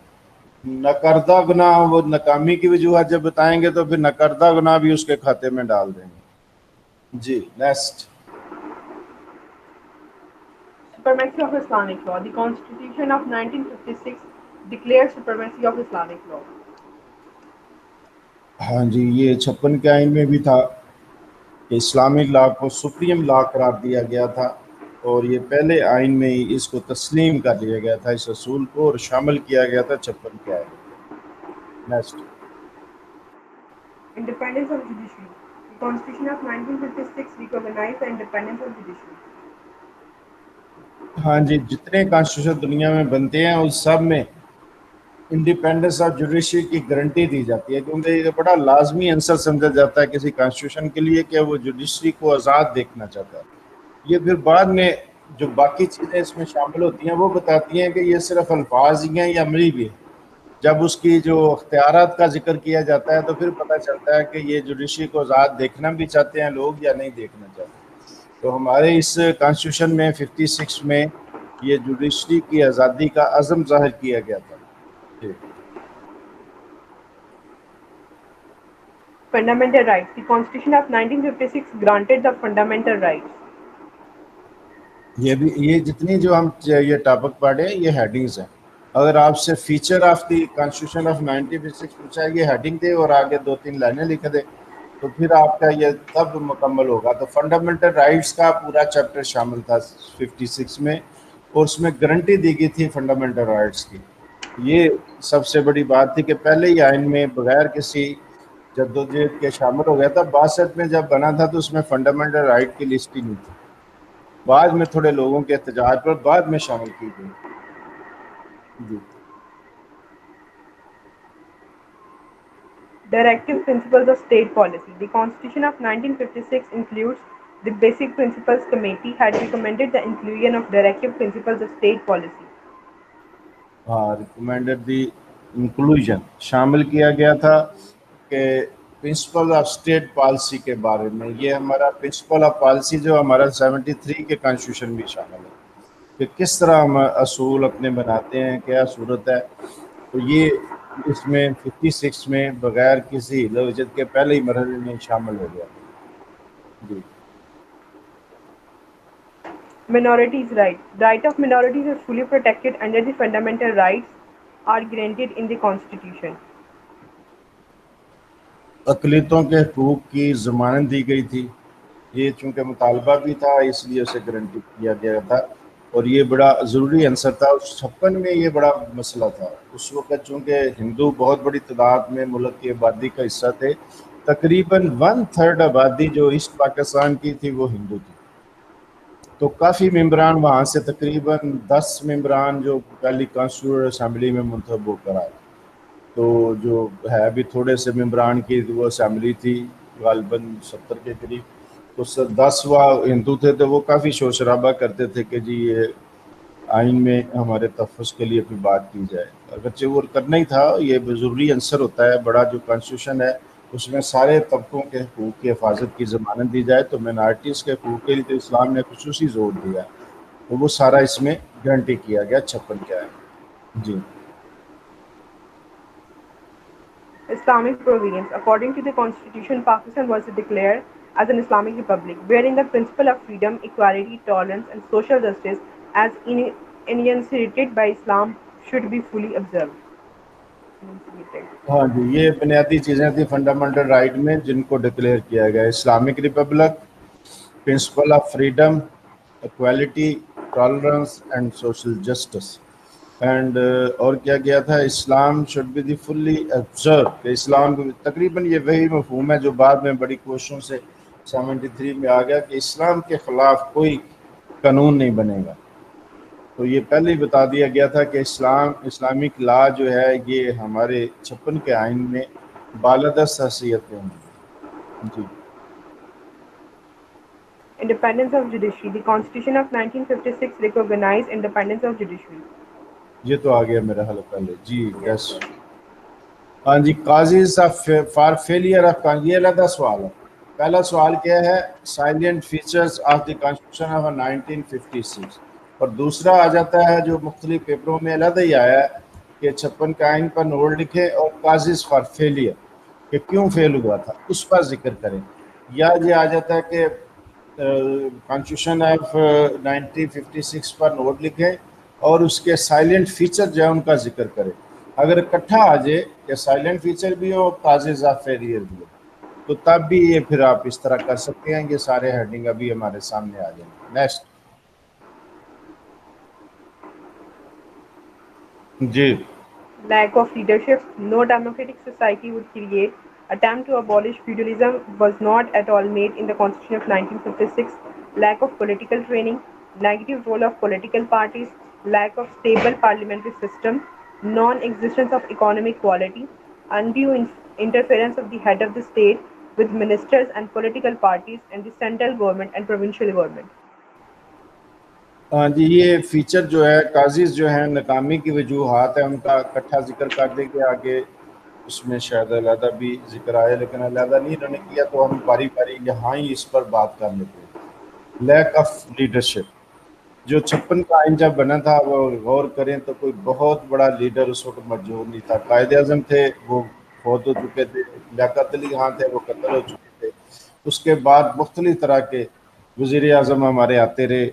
نکردہ گناہ، وہ ناکامی کی وجوہات جب بتائیں گے تو پھر نکردہ گناہ بھی اس کے کھاتے میں ڈال دیں گے. جی next. Supremacy of Islamic law. The Constitution of 1956 declared supremacy of Islamic law. ہاں جی، یہ 56 کے آئین میں بھی تھا کہ اسلامک لا کو سپریم لا قرار دیا گیا تھا، اور یہ پہلے آئین میں ہی اس کو تسلیم کر لیا گیا تھا، اس اصول کو، اور شامل کیا گیا تھا 56 کے آئین میں. Next. Independence of judiciary. The Constitution of 1956 recognized the independence of judiciary. ہاں جی، جتنے کانسٹیٹیوشن دنیا میں بنتے ہیں اس سب میں انڈیپینڈنس آف جوڈیشری کی گارنٹی دی جاتی ہے، کیونکہ یہ بڑا لازمی عنصر سمجھا جاتا ہے کسی کانسٹیٹیوشن کے لیے کہ وہ جوڈیشری کو آزاد دیکھنا چاہتا ہے. یہ پھر بعد میں جو باقی چیزیں اس میں شامل ہوتی ہیں وہ بتاتی ہیں کہ یہ صرف الفاظ ہی ہیں یا عملی بھی ہے. جب اس کی جو اختیارات کا ذکر کیا جاتا ہے تو پھر پتہ چلتا ہے کہ یہ جوڈیشری کو آزاد دیکھنا بھی چاہتے ہیں لوگ یا نہیں دیکھنا چاہتے. تو ہمارے اس کانسٹیٹیوشن میں 56 میں یہ جوڈیشری کی آزادی کا عزم ظاہر کیا گیا تھا. Fundamental rights. The Constitution of 1956 granted the fundamental rights. یہ جتنی جو ہم یہ ٹاپک پڑھے یہ ہیڈنگز ہیں. اگر آپ سے feature of the constitution of 1956 پوچھا یہ ہیڈنگ دے اور آگے 2-3 لائنیں لکھ دے تو پھر آپ کا یہ تب مکمل ہوگا. تو فنڈامنٹل رائٹس کا پورا چیپٹر شامل تھا 56 میں، اور اس میں گارنٹی دی گئی تھی فنڈامنٹل رائٹس کی. یہ سب سے بڑی بات تھی کہ پہلے ہی آئین میں بغیر کسی جدوجہد کے شامل ہو گیا تھا. 62 میں جب بنا تھا تو اس میں فنڈامنٹل رائٹ کی لسٹ ہی نہیں تھی، بعد میں تھوڑے لوگوں کے احتجاج پر بعد میں شامل کی گئی. جی. Directive principles of state policy. The Constitution of 1956 includes the Basic Principles Committee had recommended the inclusion of directive principles of state policy. Recommended the inclusion, شامل کیا گیا تھا کہ پرنسپل آف اسٹیٹ پالیسی کے بارے میں. یہ ہمارا پرنسپل آف پالیسی جو ہمارا 73 کے کانسٹیٹیوشن بھی شامل ہے کہ کس طرح ہم اصول اپنے بناتے ہیں، کیا صورت ہے. تو یہ اس میں 56 میں بغیر کسی لوجت کے پہلے ہی مرحلے میں شامل ہو گیا. جی. Minorities' rights. The right of minorities is fully protected under the fundamental rights are granted in the Constitution. اقلیتوں کے حقوق کی ضمانت دی گئی تھی. یہ چونکہ مطالبہ بھی تھا اس لیے اسے گارنٹی کیا گیا تھا، اور یہ بڑا ضروری عنصر تھا. 56 میں یہ بڑا مسئلہ تھا. اس وقت چونکہ ہندو بہت بڑی تعداد میں ملک کی آبادی کا حصہ تھے، تقریباً 1/3 آبادی جو ایسٹ پاکستان کی تھی وہ ہندو تھی. تو کافی ممبران وہاں سے تقریباً 10 ممبران جو پہلی کانسٹیٹیوٹ اسمبلی میں منتخب ہو کر آئے. تو جو ہے ابھی تھوڑے سے ممبران کی وہ اسمبلی تھی غالباً 70 کے قریب، تو 10واں ہندو تھے تو وہ کافی شور شرابہ کرتے تھے کہ جی یہ آئین میں ہمارے تحفظ کے لیے کوئی بات کی جائے، اگرچہ وہ کرنا ہی تھا، یہ ضروری عنصر ہوتا ہے بڑا جو کانسٹیٹیوشن ہے اس میں سارے طبقوں کے حقوق کی حفاظت کی ضمانت دی جائے، تو مائنارٹیز کے حقوق کے لیے تو اسلام نے خصوصی زور دیا، تو وہ سارا اس میں گارنٹی کیا گیا 56 کے آئین۔ جی Islamic province. According to the Constitution, Pakistan was declared as an Islamic republic, wherein the principle of freedom, equality, tolerance, and social justice, as enunciated by Islam, should be fully observed. Enunciated. ہاں جی، یہ بنیادی چیزیں تھیں fundamental right میں جن کو declare کیا گیا، Islamic republic, principle of freedom, equality, tolerance and social justice, and اور کیا گیا تھا، Islam should be the fully observe, کہ اسلام تقریباً یہ وہی مفہوم ہے جو بعد میں بڑی کوششوں سے 73 میں آ گیا کہ اسلام کے خلاف کوئی قانون نہیں بنے گا، تو یہ پہلے ہی بتا دیا گیا تھا کہ اسلامک لا جو ہے یہ ہمارے 56 کے آئین میں بالادست حیثیت میں ہوں۔ جی Independence of judiciary. The Constitution of 1956 recognized independence of judiciary. یہ تو آ گیا میرا حل پہلے۔ جی Yes, یس، sir. ہاں جی، کازز فار فیلئر آف، یہ علیحدہ سوال ہے۔ پہلا سوال کیا ہے، silent features of the constitution of 1956، اور دوسرا آ جاتا ہے جو مختلف پیپروں میں علیحدہ ہی آیا ہے کہ 56 کے آئین پر نوٹ لکھیں اور کازز فار فیلئر، کہ کیوں فیل ہوا تھا اس پر ذکر کریں، یا یہ آ جاتا ہے کہ کانسٹیٹیوشن آف 1956 پر نوٹ لکھیں اور اس کے سائلنٹ فیچر جو ہے ان کا ذکر کریں۔ اگر اکٹھا آ جائے کہ سائلنٹ فیچر بھی ہو، کازز آف فیلئر بھی ہو، تو تب بھی یہ پھر آپ اس طرح کر سکتے ہیں، یہ سارے ہیڈنگ ابھی ہمارے سامنے آ جائیں گے۔ نیکسٹ جی Lack of leadership. No democratic society would create. Attempt to abolish feudalism was not at all made in the Constitution of 1956. Lack of political training. Negative role of political parties. Lack of stable parliamentary system. Non-existence of economic quality. Undue interference of the head of the state with ministers and political parties and the central government and provincial government. ہاں جی، یہ feature جو ہے، causes جو ہیں، ناکامی کی وجوہات ہیں، ان کا اکٹھا ذکر کر دیں گے آگے، اس میں شاید علیحدہ بھی ذکر آئے، لیکن علیحدہ نہیں انہوں نے کیا تو ہم باری باری یہاں ہی اس پر بات کر لیتے ہیں۔ لیک آف لیڈرشپ، جو 56 کا آئین جب بنا تھا وہ غور کریں تو کوئی بہت بڑا لیڈر اس وقت موجود نہیں تھا۔ قائد اعظم تھے وہ فوت ہو چکے تھے، لیاقت علی خان تھے وہ قتل ہو چکے تھے، اس کے بعد مختلف طرح کے وزیر اعظم ہمارے آتے رہے،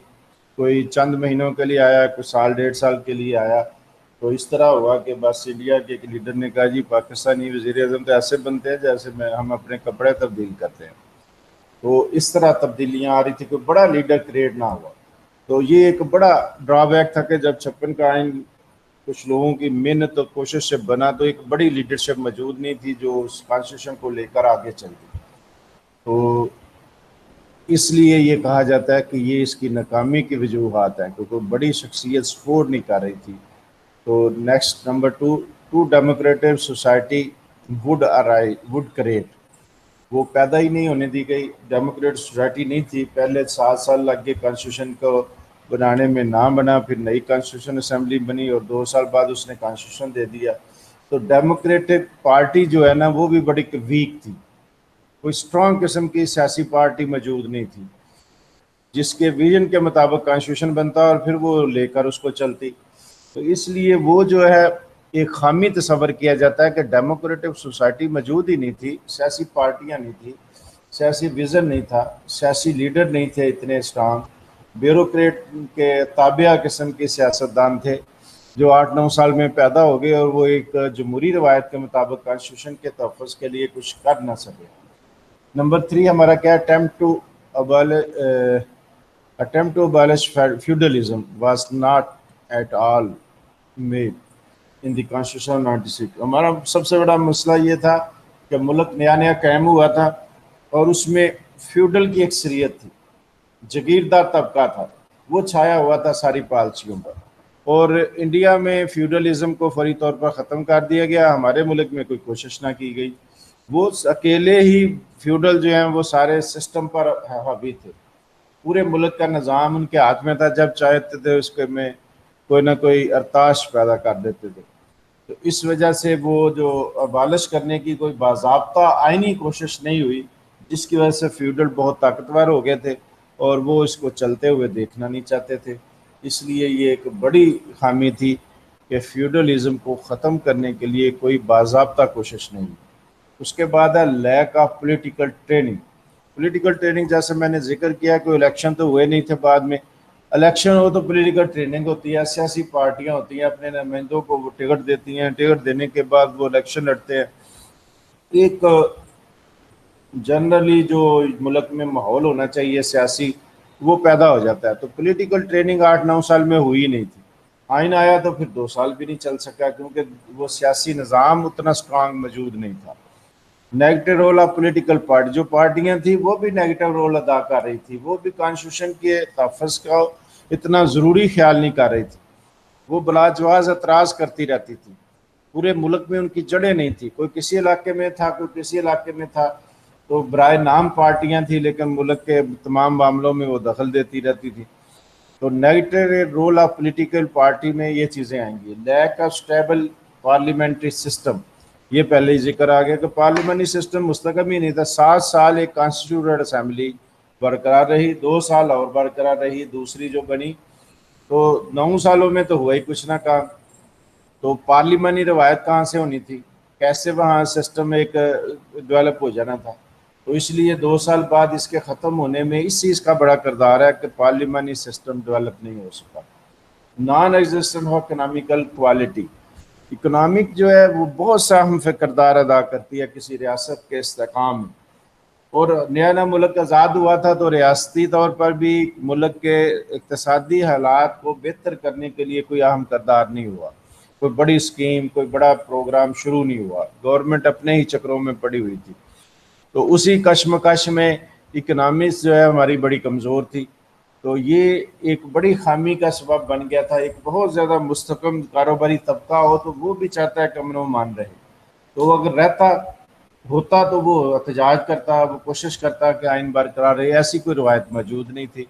کوئی چند مہینوں کے لیے آیا، کوئی سال 1.5 سال کے لیے آیا، تو اس طرح ہوا کہ بس انڈیا کے ایک لیڈر نے کہا جی پاکستانی وزیر اعظم تو ایسے بنتے ہیں جیسے ہم اپنے کپڑے تبدیل کرتے ہیں، تو اس طرح تبدیلیاں آ رہی تھی، کوئی بڑا لیڈر کریٹ نہ ہوا، تو یہ ایک بڑا ڈرا بیک تھا کہ جب 56 کا آئین کچھ لوگوں کی محنت اور کوشش سے بنا تو ایک بڑی لیڈرشپ موجود نہیں تھی جو اس کانسٹیٹیوشن کو لے کر آگے چلتی، تو اس لیے یہ کہا جاتا ہے کہ یہ اس کی ناکامی کی وجوہات ہیں کیونکہ بڑی شخصیت سپورٹ نہیں کر رہی تھی۔ تو next number 2 democratic society would create, وہ پیدا ہی نہیں ہونے دی گئی، ڈیموکریٹ سوسائٹی نہیں تھی، پہلے 7 سال لگ گئے کانسٹیٹیوشن کو بنانے میں، نہ بنا، پھر نئی کانسٹیٹیوشن اسمبلی بنی اور 2 سال بعد اس نے کانسٹیٹیوشن دے دیا، تو ڈیموکریٹک پارٹی جو ہے نا وہ بھی بڑی ویک تھی، کوئی اسٹرانگ قسم کی سیاسی پارٹی موجود نہیں تھی جس کے ویژن کے مطابق کانسٹیٹیوشن بنتا اور پھر وہ لے کر اس کو چلتی، تو اس لیے وہ جو ہے ایک خامی تصور کیا جاتا ہے کہ ڈیموکریٹک سوسائٹی موجود ہی نہیں تھی، سیاسی پارٹیاں نہیں تھی، سیاسی ویژن نہیں تھا، سیاسی لیڈر نہیں تھے اتنے اسٹرانگ، بیوروکریٹ کے تابعہ قسم کے سیاستدان تھے جو 8-9 سال میں پیدا ہو گئے اور وہ ایک جمہوری روایت کے مطابق کانسٹیٹیوشن کے تحفظ کے لیے کچھ کر نہ سکے۔ نمبر 3 ہمارا کیا ہے، attempt to abolish feudalism was not at all made in the Constitution of 96۔ ہمارا سب سے بڑا مسئلہ یہ تھا کہ ملک نیا نیا قائم ہوا تھا اور اس میں فیوڈل کی اکثریت تھی، جگیردار طبقہ تھا، وہ چھایا ہوا تھا ساری پالیسیوں پر، اور انڈیا میں فیوڈلزم کو فوری طور پر ختم کر دیا گیا. ہمارے ملک میں کوئی کوشش نہ کی گئی. وہ اکیلے ہی فیوڈل جو ہیں وہ سارے سسٹم پر حاوی تھے. پورے ملک کا نظام ان کے ہاتھ میں تھا. جب چاہتے تھے اس کے میں کوئی نہ کوئی ارتاش پیدا کر دیتے تھے. تو اس وجہ سے وہ جو ابالش کرنے کی کوئی باضابطہ آئینی کوشش نہیں ہوئی, جس کی وجہ سے فیوڈل بہت طاقتور ہو گئے تھے اور وہ اس کو چلتے ہوئے دیکھنا نہیں چاہتے تھے. اس لیے یہ ایک بڑی خامی تھی کہ فیوڈلزم کو ختم کرنے کے لیے کوئی باضابطہ کوشش نہیں. اس کے بعد ہے lack of political training. Political training جیسے میں نے ذکر کیا, کوئی الیکشن تو ہوئے نہیں تھے. بعد میں الیکشن ہو تو پولیٹیکل ٹریننگ ہوتی ہے. سیاسی پارٹیاں ہوتی ہیں, اپنے نمائندوں کو وہ ٹکٹ دیتی ہیں. ٹکٹ دینے کے بعد وہ الیکشن لڑتے ہیں. ایک جنرلی جو ملک میں ماحول ہونا چاہیے سیاسی, وہ پیدا ہو جاتا ہے. تو پولیٹیکل ٹریننگ 8-9 سال میں ہوئی نہیں تھی. آئین آیا تو پھر 2 سال بھی نہیں چل سکا, کیونکہ وہ سیاسی نظام اتنا اسٹرانگ موجود نہیں تھا. Negative role of political party, جو پارٹیاں تھیں وہ بھی نیگیٹو رول ادا کر رہی تھی. وہ بھی کانسٹیٹیوشن کے تحفظ کا اتنا ضروری خیال نہیں کر رہی تھی. وہ بلا جواز اعتراض کرتی رہتی تھی. پورے ملک میں ان کی جڑیں نہیں تھی. کوئی کسی علاقے میں تھا, کوئی کسی علاقے میں تھا. تو برائے نام پارٹیاں تھیں, لیکن ملک کے تمام معاملوں میں وہ دخل دیتی رہتی تھی. تو negative role of political party میں یہ چیزیں آئیں گی. Lack of stable parliamentary system, یہ پہلے ہی ذکر آ گیا کہ پارلیمنٹری سسٹم مستحکم ہی نہیں تھا. 7 سال ایک کانسٹیٹیوٹڈ اسمبلی برقرار رہی, 2 سال اور برقرار رہی, دوسری جو بنی. تو 9 سالوں میں تو ہوا ہی کچھ نہ کام. تو پارلیمنٹری روایت کہاں سے ہونی تھی, کیسے وہاں سسٹم ایک ڈیولپ ہو جانا تھا. تو اس لیے 2 سال بعد اس کے ختم ہونے میں اس چیز کا بڑا کردار ہے کہ پارلیمنٹری سسٹم ڈیولپ نہیں ہو سکا. Naan existence of economical quality, economic جو ہے وہ بہت سا اہم کردار ادا کرتی ہے کسی ریاست کے استحکام میں. اور نیا ملک آزاد ہوا تھا تو ریاستی طور پر بھی ملک کے اقتصادی حالات کو بہتر کرنے کے لیے کوئی اہم کردار نہیں ہوا. کوئی بڑی اسکیم, کوئی بڑا پروگرام شروع نہیں ہوا. گورنمنٹ اپنے ہی چکروں میں پڑی ہوئی تھی. تو اسی کشمکش میں اکنامکس جو ہے ہماری بڑی کمزور تھی. تو یہ ایک بڑی خامی کا سبب بن گیا تھا. ایک بہت زیادہ مستحکم کاروباری طبقہ ہو تو وہ بھی چاہتا ہے کہ امن و امان رہے. تو اگر رہتا ہوتا تو وہ احتجاج کرتا, وہ کوشش کرتا کہ آئین برقرار رہے. ایسی کوئی روایت موجود نہیں تھی.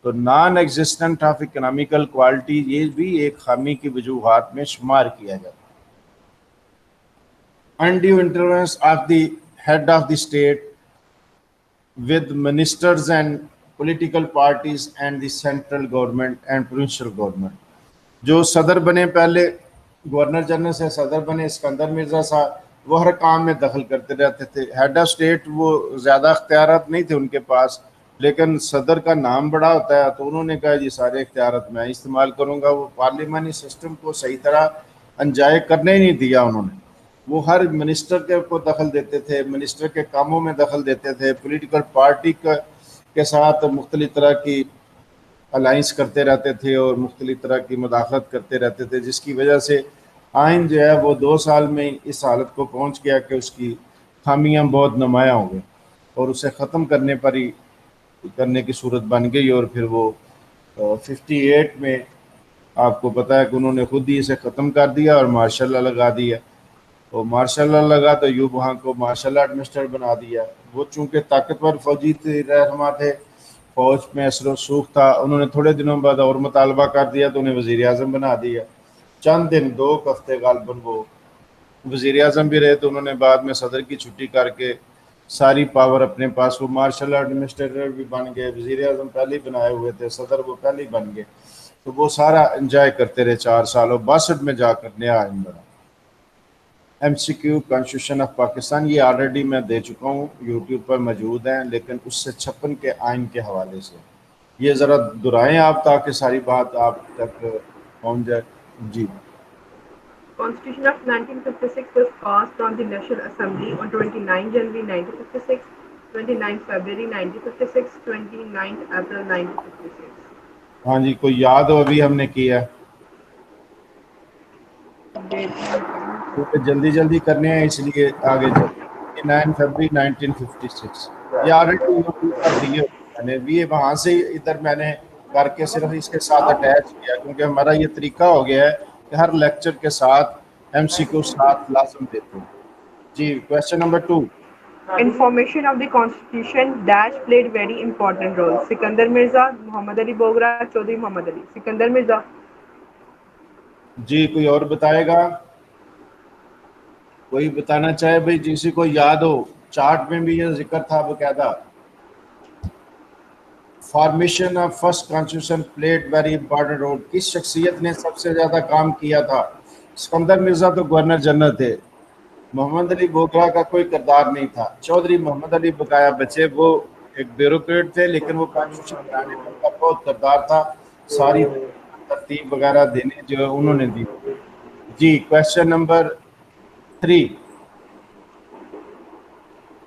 تو naan existent of economical quality, یہ بھی ایک خامی کی وجوہات میں شمار کیا جاتا. Undue interference of the head of the state with ministers and political parties and the central government and provincial government. جو صدر بنے, پہلے گورنر جنرل سے صدر بنے اسکندر مرزا صاحب, وہ ہر کام میں دخل کرتے رہتے تھے. ہیڈ آف اسٹیٹ وہ زیادہ اختیارات نہیں تھے ان کے پاس, لیکن صدر کا نام بڑا ہوتا ہے تو انہوں نے کہا یہ سارے اختیارات میں استعمال کروں گا. وہ پارلیمانی سسٹم کو صحیح طرح انجائے کرنے ہی نہیں دیا انہوں نے. وہ ہر منسٹر کو دخل دیتے تھے, منسٹر کے کاموں میں دخل دیتے تھے. پولیٹیکل پارٹی کے ساتھ مختلف طرح کی الائنس کرتے رہتے تھے اور مختلف طرح کی مداخلت کرتے رہتے تھے, جس کی وجہ سے آئین جو ہے وہ 2 سال میں اس حالت کو پہنچ گیا کہ اس کی خامیاں بہت نمایاں ہو گئیں اور اسے ختم کرنے کی صورت بن گئی. اور پھر وہ 58 میں آپ کو پتہ ہے کہ انہوں نے خود ہی اسے ختم کر دیا اور مارشل لا لگا دیا. اور مارشل لا لگا تو یوب وہاں کو مارشل لا ایڈمنسٹر بنا دیا. وہ چونکہ طاقتور فوجی رہنما تھے, فوج میں اثر و رسوخ تھا, انہوں نے تھوڑے دنوں بعد اور مطالبہ کر دیا تو انہیں وزیر اعظم بنا دیا. چند دن 2 ہفتے غالباً وہ وزیر اعظم بھی رہے, تو انہوں نے بعد میں صدر کی چھٹی کر کے ساری پاور اپنے پاس, وہ مارشل لا ایڈمنسٹریٹر بھی بن گئے. وزیر اعظم پہلے ہی بنائے ہوئے تھے, صدر وہ پہلے ہی بن گئے. تو وہ سارا انجوائے کرتے رہے 4 سال. اور 62 میں جا کر نیا آئین بنا. MCQ کانسٹیٹیوشن آف پاکستان, یہ آلریڈی میں دے چکا ہوں, یوٹیوب پر موجود ہیں, لیکن اس سے 56 کے آئین کے حوالے سے یہ ذرا دہرائیں آپ تاکہ ساری بات آپ تک پہنچ جائے. جی. Constitution of 1956 was passed on the National Assembly on 29 January 1956, 29 February 1956, 29 April 1956. ہاں جی, کوئی یاد ہو ابھی ہم نے کیا, کیونکہ جلدی کرنے ہیں اس لیے آگے چلیں. 9 فروری 1956 یہ آلریڈی یوٹیوب پر دیے میں نے بھی, وہاں سے ادھر میں نے کر کے صرف اس کے ساتھ اٹیچ کیا، کیونکہ ہمارا یہ طریقہ ہو گیا ہے کہ ہر لیکچر کے ساتھ ایم سی کیو ساتھ لازم دیتے ہیں. جی question number 2. In formation of the constitution, Dash played very important role. Sikandar Mirza, Muhammad Ali Bogra, Chaudhry Muhammad Ali. Sikandar Mirza. جی کوئی اور بتائے گا؟ کوئی بتانا چاہے بھائی جسی کو یاد ہو، چارٹ میں بھی یہ ذکر تھا باقاعدہ. Formation of first constitution played very important role. کس شخصیت نے سب سے زیادہ کام کیا تھا؟ سکندر مرزا تو گورنر جنرل تھے، محمد علی بوگرا کا کوئی کردار نہیں تھا، چودھری محمد علی بقایا بچے وہ ایک بیوروکریٹ تھے، لیکن وہ کانسٹیٹیوشن بنانے میں ان کا بہت کردار تھا، ساری ترتیب وغیرہ دینے جو انہوں نے دی. جی question number 3.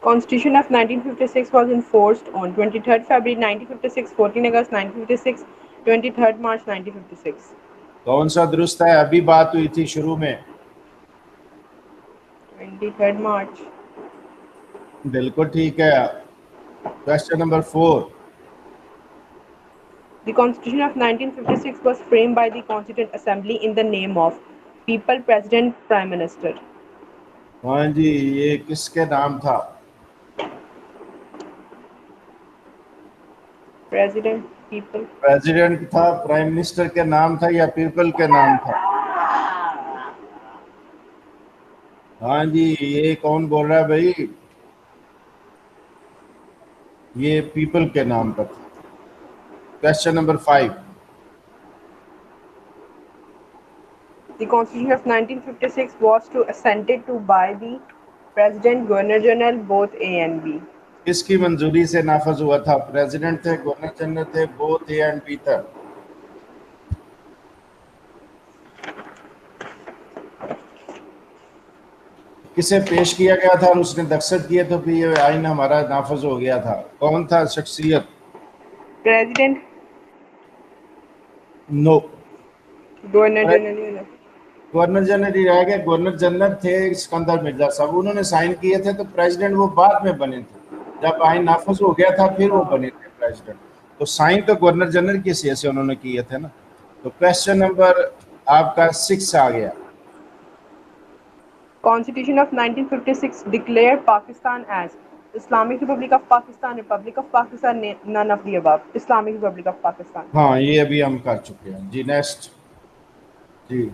Constitution of 1956 was enforced on 23rd February 1956, 14 August 1956, 23rd March 1956. کون سا درست ہے؟ ابھی بات ہوئی تھی شروع میں. 23rd March. بالکل ٹھیک ہے. Question number 4. The Constitution of 1956 was framed by the Constituent Assembly in the name of People, President, Prime Minister. ہاں جی یہ کس کے نام تھا؟ President, People. پریزیڈنٹ تھا، پرائم منسٹر کے نام تھا یا پیپل کے نام تھا؟ ہاں جی یہ کون بول رہا ہے بھائی؟ یہ پیپل کے نام پر تھا. Question number 5. The Constitution of 1956 was assented to by the President, Governor General, both A and B. کس کی منظوری سے نافذ ہوا تھا؟ پریزیڈنٹ تھے، گورنر جنرل تھے، بوتھ اے اینڈ بی تھا. کسے پیش کیا گیا تھا اور اس نے دستخط کیے تو پھر یہ آئین ہمارا نافذ ہو گیا تھا؟ کون تھا شخصیت؟ President, نو. Governor General. گورنر جنرل ہی رہ گئے. گورنر جنرل تھے سکندر مرزا صاحب، انہوں نے سائن کیے تھے، تو پریزیڈنٹ وہ بعد میں بنے تھے، جب آئین نافذ ہو گیا تھا پھر وہ بنے تھے پریزیڈنٹ. تو سائن تو گورنر جنرل کی حیثیت سے انہوں نے کیے تھے نا. تو کویشچن نمبر آپ کا 6 آ گیا. Constitution of 1956 declared Pakistan as Islamic Republic of Pakistan, Republic of Pakistan, none of the above. Islamic Republic of Pakistan. ہاں یہ ابھی ہم کر چکے ہیں. جی نیکسٹ. جی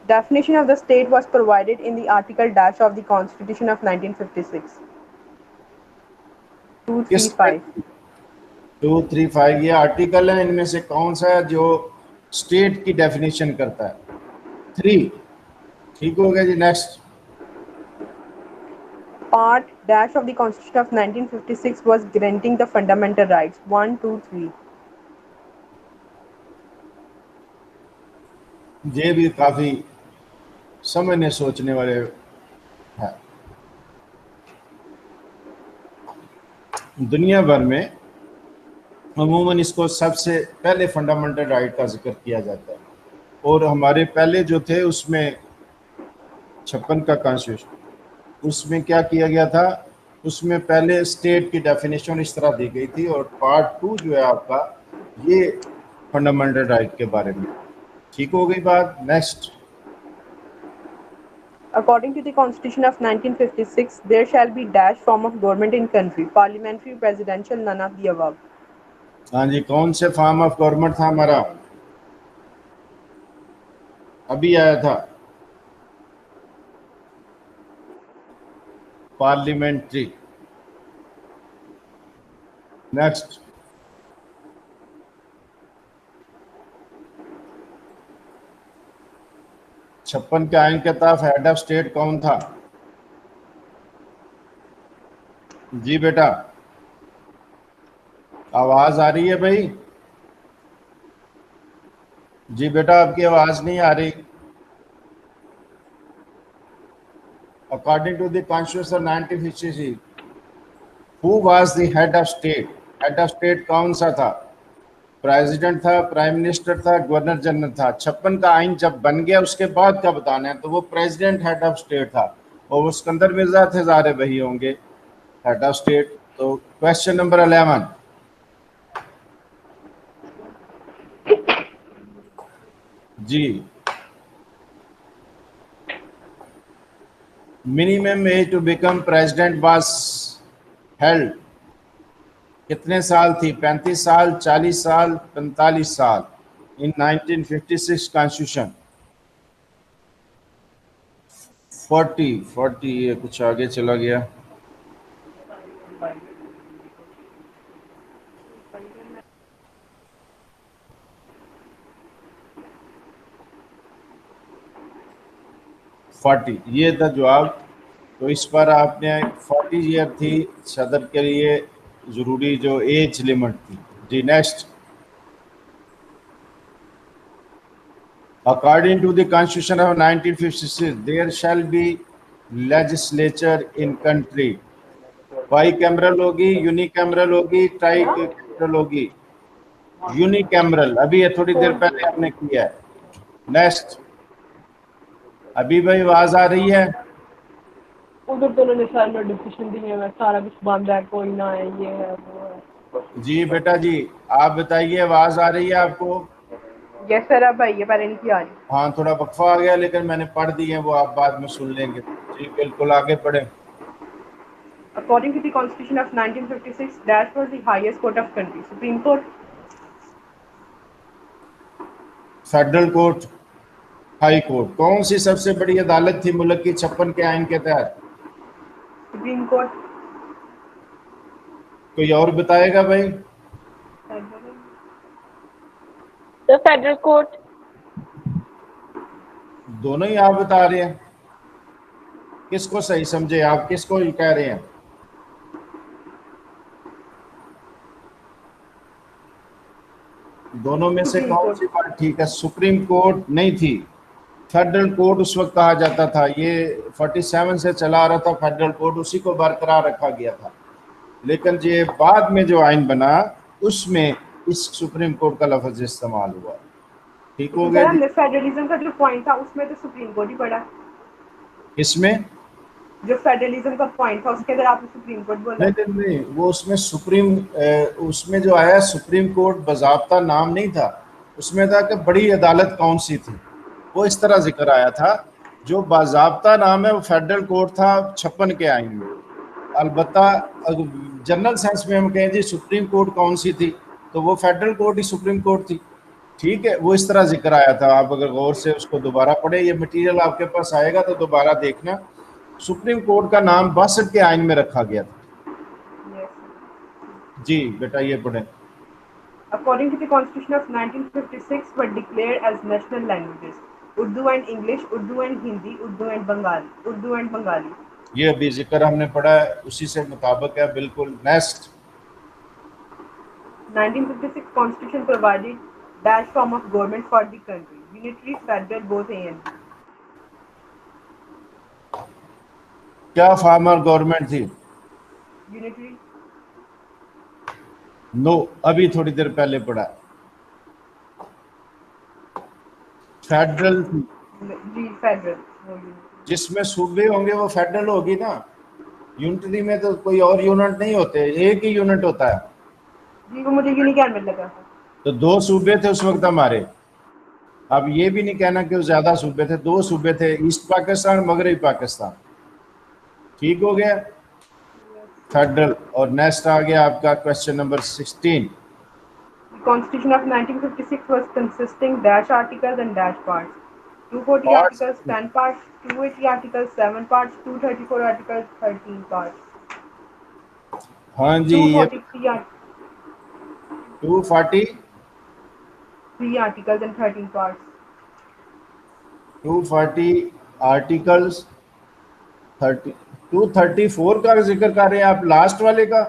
Definition of the state was provided in the Article Dash of the Constitution of 1956. 235. 235 یہ آرٹیکل ہے، ان میں سے کون سا ہے جو اسٹیٹ کی ڈیفینیشن کرتا ہے؟ 3. ٹھیک ہو گیا جی. Next. Part Dash of the Constitution of 1956 was granting the fundamental rights. 1, 2, 3. یہ بھی کافی سمجھنے سوچنے والے ہیں. دنیا بھر میں عموماً اس کو سب سے پہلے فنڈامنٹل رائٹ کا ذکر کیا جاتا ہے، اور ہمارے پہلے جو تھے اس میں 56 کا کانسٹیٹیوشن، اس میں کیا کیا گیا تھا؟ اس میں پہلے اسٹیٹ کی ڈیفینیشن اس طرح دی گئی تھی، اور پارٹ 2 جو ہے آپ کا یہ فنڈامنٹل رائٹ کے بارے میں. ٹھیک ہو گئی بات. Next. According to the Constitution of 1956, there shall be dash form of government in country: parliamentary, presidential, none of the above. ہاں جی کون سے فارم آف گورنمنٹ تھا ہمارا؟ ابھی آیا تھا پارلیمنٹری. نیکسٹ. چھپن کے آئین کے تحت ہیڈ آف اسٹیٹ کون تھا؟ جی بیٹا آواز آ رہی ہے بھائی؟ جی بیٹا آپ کی آواز نہیں آ رہی. According to the Constitution 1956, who was the head of state? Head of state کون سا تھا؟ پریزیڈنٹ تھا، پرائم منسٹر تھا، گورنر جنرل تھا. 56 کا آئین جب بن گیا اس کے بعد کا بتانا ہے، تو وہ پریزیڈنٹ ہیڈ آف اسٹیٹ تھا، اور وہ سکندر مرزا تھے ظاہر وہی ہوں گے ہیڈ آف اسٹیٹ. تو کویشچن نمبر 11. جی minimum age to become president was held کتنے سال تھی؟ 35 سال، 40 سال، 45 سال ان 1956 کانسٹیٹیوشن. 40 یہ کچھ آگے چلا گیا. یہ تھا جواب. تو اس پر آپ نے 40 ایئر تھی صدر کے لیے ضروری جو ایج لمٹ تھی. جی next. According to the Constitution of 1956, there shall be legislature in country. By cameral ہوگی، یونی کیمرل ہوگی، ٹرائی کیمرل ہوگی. یونی کیمرل ابھی یہ تھوڑی دیر پہلے ہم نے کیا ہے. نیکسٹ. ابھی بھائی آواز آ رہی ہے؟ ادھر تو انہوں نے سارے نوٹیفکیشن دیے ہوئے، سارا کچھ بند ہے، کوئی نہ ہے، یہ ہے وہ ہے. جی بیٹا جی آپ بتائیے آواز آ رہی ہے آپ کو؟ یس سر اب آئیے، پہلے نہیں کی آ رہی. ہاں تھوڑا وقفہ آ گیا لیکن میں نے پڑھ دی ہیں، وہ آپ بعد میں سن لیں گے. جی بالکل آگے پڑھیں. According to the Constitution of 1956, that was the highest court of country. Supreme Court. Federal court, high court. کون سی سب سے بڑی عدالت تھی ملک کی 56 کے آئین کے تحت؟ Supreme Court. کوئی اور بتائے گا بھائی؟ The Federal Court. دونوں ہی آپ بتا رہے ہیں. کس کو صحیح سمجھے آپ؟ کس کو کہہ رہے ہیں؟ دونوں میں سے کون سی بات ٹھیک ہے؟ سپریم کورٹ نہیں تھی. فیڈرل کورٹ اس وقت کہا جاتا تھا. یہ 47 سے چلا آ رہا تھا فیڈرل کورٹ، اسی کو برقرار رکھا گیا تھا. لیکن یہ بعد میں جو آئین بنا اس میں اس سپریم کورٹ کا لفظ استعمال ہوا. ٹھیک ہو گیا جی. فیڈرلزم کا جو پوائنٹ تھا اس میں تو سپریم کورٹ ہی پڑا. اس میں جو فیڈرلزم کا پوائنٹ تھا اس کے اندر آپ نے سپریم کورٹ بولا. نہیں وہ اس میں اس میں جو آیا سپریم کورٹ باضابطہ نام نہیں تھا. اس میں تھا کہ بڑی عدالت کون سی تھی، وہ اس طرح ذکر آیا تھا. جو باضابطہ نام ہے وہ فیڈرل کورٹ تھا 56 کے آئین میں. البتہ جنرل سینس میں ہم کہیں جی سپریم کورٹ کون سی تھی تو وہ فیڈرل کورٹ ہی سپریم کورٹ تھی. ٹھیک ہے، وہ اس طرح ذکر آیا تھا. آپ اگر غور سے اس کو دوبارہ پڑھیں، یہ مٹیریل آپ کے پاس آئے گا تو دوبارہ دیکھنا. سپریم کورٹ کا نام 62 کے آئین میں رکھا گیا تھا. جی بیٹا یہ پڑھیں. According to the Constitution of 1956 were declared as national languages Urdu and English, Urdu and Hindi, Urdu and Bengali. یہ ابھی ذکر ہم نے پڑھا ہے، اسی سے مطابق ہے بالکل. Next. 1956 Constitution provided dash form of government for the country, unitary, federal, both A and B. کیا فارمر گورنمنٹ تھی؟ Unitary. نو ابھی تھوڑی دیر پہلے پڑھا. فیڈرل تھی. جی فیڈرل. جس میں صوبے ہوں گے وہ فیڈرل ہوگی نا. یونٹری میں تو کوئی اور یونٹ نہیں ہوتے، ایک ہی یونٹ ہوتا ہے. جی وہ مجھے یونیکین میں لگا. تو 2 صوبے تھے اس وقت ہمارے. اب یہ بھی نہیں کہنا کہ وہ زیادہ صوبے تھے، 2 صوبے تھے، ایسٹ پاکستان، مغربی پاکستان. ٹھیک ہو گیا فیڈرل. اور نیکسٹ آ گیا آپ کا question number 16. The Constitution of 1956 was consisting dash articles and dash parts. 240 articles, 10 parts, 280 articles, 7 parts, 234 articles, 13 parts. ہاں جی 243 articles and 13 parts. 240 آرٹیکلز 234 کا ذکر کر رہے ہیں آپ، لاسٹ والے کا.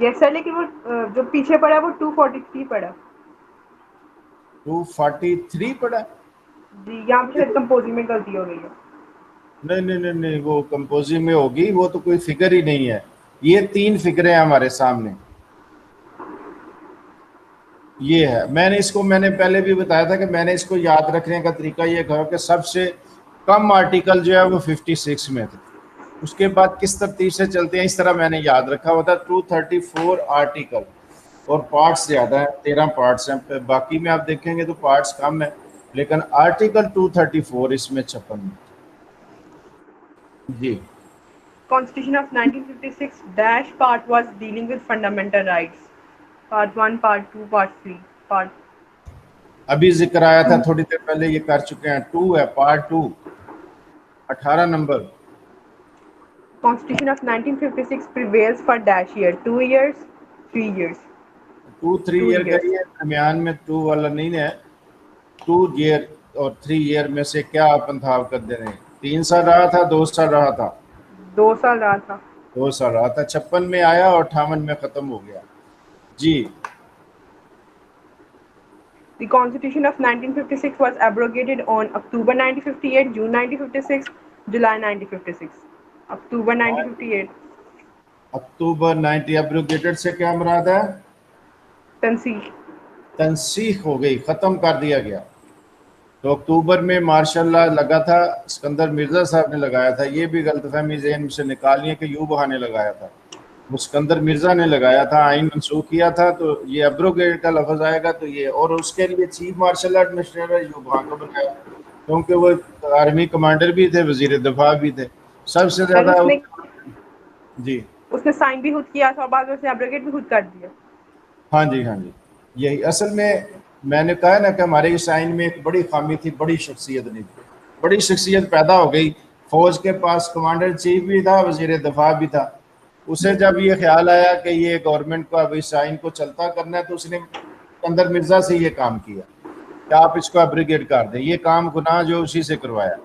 یس سر، لیکن وہ جو پیچھے پڑا وہ 243 پڑا. 243 پڑا. جی یہاں پہ شاید کمپوزنگ میں غلطی ہو گئی ہے. نہیں وہ کمپوزنگ میں ہوگی، وہ تو کوئی فگر ہی نہیں ہے. یہ 3 فگریں ہیں ہمارے سامنے. یہ ہے، میں نے پہلے بھی بتایا تھا کہ میں نے اس کو یاد رکھنے کا طریقہ یہ کہا کہ سب سے کم آرٹیکل جو ہے وہ 56 میں تھے. اس کے بعد کس ترتیب سے چلتے ہیں اس طرح میں نے یاد رکھا ہوا تھا. 234 آرٹیکل اور پارٹس زیادہ ہیں، 13 پارٹس ہیں. باقی میں آپ دیکھیں گے تو پارٹس کم ہیں. لیکن آرٹیکل 234 اس میں 56 میں. جی Constitution of 1956 dash part was dealing with fundamental rights. Part 1, Part 2, Part 3. Part ابھی ذکر آیا تھا تھوڑی دیر پہلے، یہ کر چکے ہیں. 2 ہے، part 2، 18 number. Constitution of 1956 prevails for dash year 2 years, 3 years. 2-3 2 year کا years. یہ درمیان میں 2 والا نہیں ہے. 2 ایئر اور 3 ایئر میں سے کیا آپ انتخاب کر دے رہے ہیں؟ 3 سال رہا تھا، 2 سال رہا تھا؟ 2 سال رہا تھا. 2 سال رہا تھا. 56 میں آیا اور 58 میں ختم ہو گیا. جی The Constitution of 1956 was abrogated on October 1958, June 1956, July 1956. October 1958. October 90 abrogated سے کیا مراد ہے؟ تنسیخ. تنسیخ ہو گئی، ختم کر دیا گیا. تو اکتوبر میں ماشاء اللہ لگا تھا، اسکندر مرزا صاحب نے لگایا تھا. یہ بھی غلط فہمی ذہن سے نکالیے کہ یوبا نے لگایا تھا. وہ اسکندر مرزا نے لگایا تھا، آئین منسوخ کیا تھا. تو یہ ایبروگیٹ کا لفظ آئے گا تو یہ، اور اس کے لیے چیف مارشل ایڈمنسٹریٹر یوبا کو بنایا، کیونکہ وہ آرمی کمانڈر بھی تھے، وزیر دفاع بھی تھے. سب سے پھر زیادہ جی اس نے سائن بھی خود کیا تھا اور بعد میں اس نے ایبروگیٹ بھی خود کر دیا. ہاں جی ہاں جی. یہی اصل میں نے کہا نا کہ ہمارے اس آئین میں ایک بڑی خامی تھی، بڑی شخصیت نہیں تھی. بڑی شخصیت پیدا ہو گئی. فوج کے پاس کمانڈر ان چیف بھی تھا، وزیر دفاع بھی تھا. اسے جب یہ خیال آیا کہ یہ گورنمنٹ کو اب اس آئین کو چلتا کرنا ہے، تو اس نے اسکندر مرزا سے یہ کام کیا کہ آپ اس کو ایبروگیٹ کر دیں. یہ کام گناہ جو اسی سے کروایا.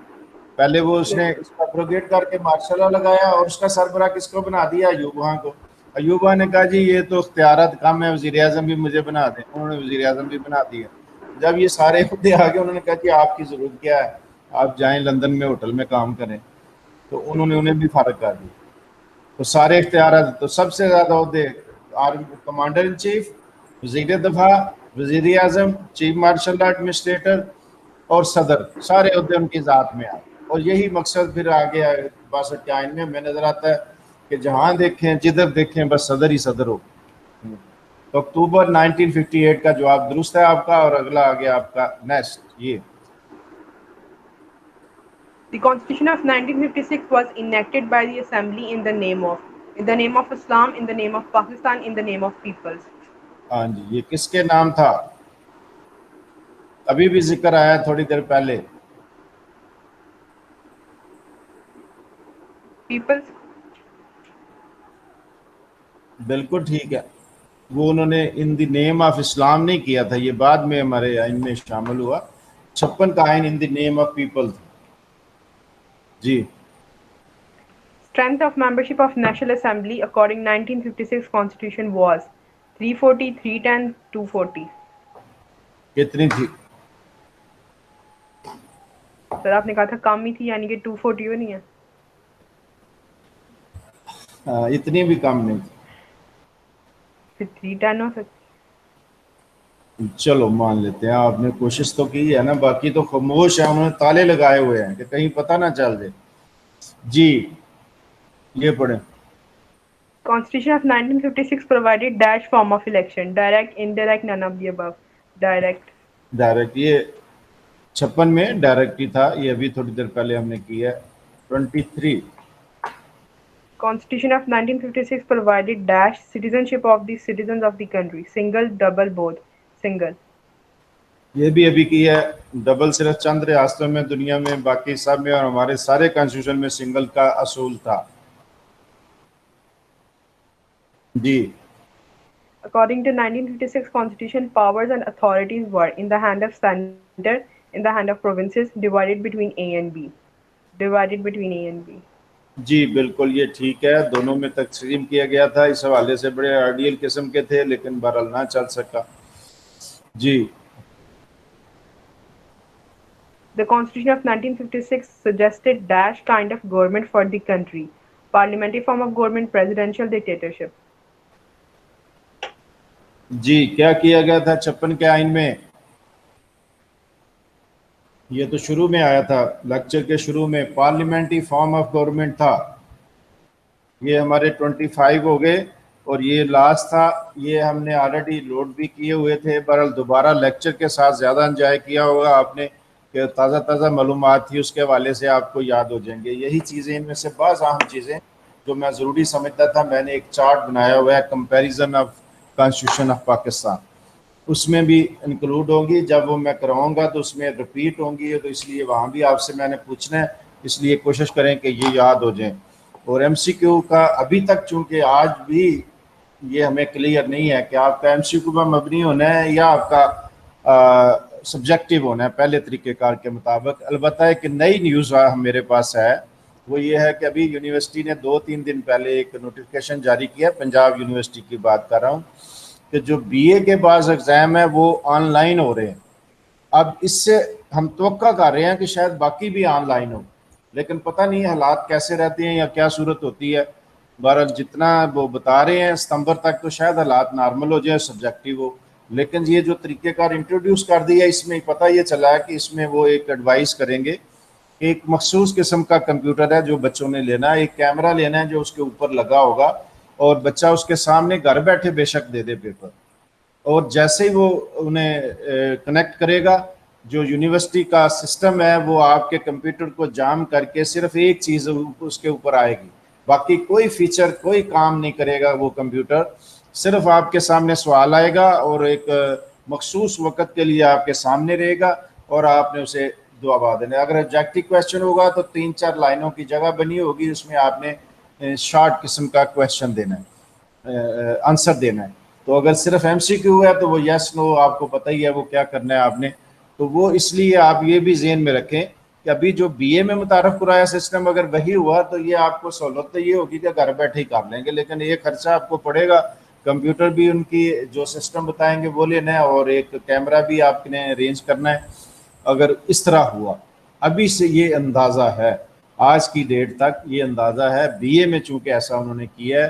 پہلے وہ اس نے اس کو ایبروگیٹ کر کے مارشل لا لگایا، اور اس کا سربراہ کس کو بنا دیا؟ ایوب خان کو. ایوب خان نے کہا جی یہ تو اختیارات کم ہے، وزیر اعظم بھی مجھے بنا دیں. انہوں نے وزیر اعظم بھی بنا دیا. جب یہ سارے عہدے آ گئے، انہوں نے کہا جی آپ کی ضرورت کیا ہے، آپ جائیں لندن میں ہوٹل میں کام کریں. تو انہوں نے انہیں بھی فارغ کر دیا. تو سارے اختیارات، تو سب سے زیادہ عہدے کمانڈر ان چیف، وزیر دفاع، وزیر اعظم، چیف مارشل ایڈمنسٹریٹر اور صدر، سارے عہدے ان کی ذات میں آئے. اور یہی مقصد پھر آگے 62 کے آئین میں نظر آتا ہے کہ جہاں دیکھیں جدھر دیکھیں بس صدر ہی صدر ہو. تو اکتوبر 1958 کا جواب درست ہے آپ کا. اور اگلا آگے آپ کا نیکسٹ یہ The Constitution of 1956 was enacted by the Assembly in the name of Islam, in the name of Pakistan, in the name of peoples. ہاں جی. یہ کس کے نام تھا؟ ابھی بھی ذکر آیا تھوڑی دیر پہلے. Peoples. بالکل ٹھیک ہے. وہ انہوں نے ان دی نیم آف اسلام نہیں کیا تھا، یہ بعد میں ہمارے آئین میں شامل ہوا. 56 کا آئین ان دی نیم آف پیپل تھا. جی Strength of membership of National Assembly according 1956 Constitution was 340, 310, 240. کتنی تھی؟ سر آپ نے کہا تھا کم ہی تھی، یعنی کہ 240 ہو نہیں ہے. اتنی بھی کم نہیں تھی. پھر 310 ہو سکتی. چلو مان لیتے ہیں، آپ نے کوشش تو کی ہے نا. باقی تو خاموش ہیں، انہوں نے تالے لگائے ہوئے ہیں کہ کہیں پتہ نہ چل جائے. جی یہ پڑھیں. Constitution of 1956 provided dash form of election: direct, indirect, none of the above. Direct. Direct. یہ 56 میں ڈائریکٹ ہی تھا. یہ ابھی تھوڑی دیر پہلے ہم نے کیا ہے. 23 Constitution of 1956 provided dash citizenship of the citizens of the country: single, double, both. Single. یہ بھی ابھی کی ہے. ڈبل صرف چند ریاستوں میں دنیا میں، باقی سب میں، اور ہمارے سارے کانسٹیٹیوشن میں سنگل کا اصول تھا. جی According to 1956 Constitution, powers and authorities were in the hand of center, in the hand of provinces, divided between A and B. Divided between A and B. جی بالکل یہ ٹھیک ہے. دونوں میں تقسیم کیا گیا تھا. اس حوالے سے بڑے آئیڈیل قسم کے تھے، لیکن بہرحال نہ چل سکا. جی The Constitution of 1956 suggested dash kind of government for the country: parliamentary form of government, presidential, dictatorship. جی کیا کیا گیا تھا 56 کے آئین میں؟ یہ تو شروع میں آیا تھا، لیکچر کے شروع میں. پارلیمنٹری فارم آف گورنمنٹ تھا. یہ ہمارے 25 ہو گئے، اور یہ لاسٹ تھا. یہ ہم نے آلریڈی لوڈ بھی کیے ہوئے تھے. بہرحال دوبارہ لیکچر کے ساتھ زیادہ انجوائے کیا ہوگا آپ نے. کہ تازہ تازہ معلومات تھی اس کے حوالے سے آپ کو یاد ہو جائیں گے. یہی چیزیں ان میں سے بعض اہم چیزیں جو میں ضروری سمجھتا تھا. میں نے ایک چارٹ بنایا ہوا ہے comparison of constitution of Pakistan, اس میں بھی انکلوڈ ہوں گی. جب وہ میں کراؤں گا تو اس میں رپیٹ ہوں گی, تو اس لیے وہاں بھی آپ سے میں نے پوچھنا ہے, اس لیے کوشش کریں کہ یہ یاد ہو جائیں. اور ایم سی کیو کا ابھی تک چونکہ آج بھی یہ ہمیں کلیئر نہیں ہے کہ آپ کا ایم سی کیو پر مبنی ہونا ہے یا آپ کا سبجیکٹیو ہونا ہے پہلے طریقہ کار کے مطابق. البتہ ایک نئی نیوز میرے پاس ہے, وہ یہ ہے کہ ابھی یونیورسٹی نے 2-3 دن پہلے ایک نوٹیفکیشن جاری کیا, پنجاب یونیورسٹی کی بات کر رہا ہوں, کہ جو بی اے کے بعض ایگزام ہیں وہ آن لائن ہو رہے ہیں. اب اس سے ہم توقع کر رہے ہیں کہ شاید باقی بھی آن لائن ہو, لیکن پتہ نہیں حالات کیسے رہتے ہیں یا کیا صورت ہوتی ہے. بہرحال جتنا وہ بتا رہے ہیں ستمبر تک تو شاید حالات نارمل ہو جائے, سبجیکٹیو ہو. لیکن یہ جو طریقہ کار انٹروڈیوس کر دیا اس میں پتہ یہ چلا ہے کہ اس میں وہ ایک ایڈوائز کریں گے, ایک مخصوص قسم کا کمپیوٹر ہے جو بچوں نے لینا ہے, ایک کیمرہ لینا ہے جو اس کے اوپر لگا ہوگا, اور بچہ اس کے سامنے گھر بیٹھے بے شک دے دے پیپر, اور جیسے ہی وہ انہیں کنیکٹ کرے گا, جو یونیورسٹی کا سسٹم ہے وہ آپ کے کمپیوٹر کو جام کر کے صرف ایک چیز اس کے اوپر آئے گی, باقی کوئی فیچر کوئی کام نہیں کرے گا وہ کمپیوٹر. صرف آپ کے سامنے سوال آئے گا اور ایک مخصوص وقت کے لیے آپ کے سامنے رہے گا, اور آپ نے اسے جواب دینا ہے. اگر آبجیکٹیو کویشچن ہوگا تو 3-4 لائنوں کی جگہ بنی ہوگی, اس میں آپ نے شارٹ قسم کا کویشچن دینا ہے, آنسر دینا ہے. تو اگر صرف ایم سی کیو ہے تو وہ یس نو آپ کو پتہ ہی ہے وہ کیا کرنا ہے آپ نے. تو وہ اس لیے آپ یہ بھی ذہن میں رکھیں کہ ابھی جو بی اے میں متعارف کرایا سسٹم اگر وہی ہوا تو یہ آپ کو سہولت تو یہ ہوگی کہ گھر بیٹھے ہی کر لیں گے, لیکن یہ خرچہ آپ کو پڑے گا. کمپیوٹر بھی ان کی جو سسٹم بتائیں گے وہ لینا ہے, اور ایک کیمرہ بھی آپ نے ارینج کرنا ہے. اگر اس طرح ہوا, ابھی سے یہ اندازہ ہے, آج کی ڈیٹ تک یہ اندازہ ہے, بی اے میں چونکہ ایسا انہوں نے کیا ہے,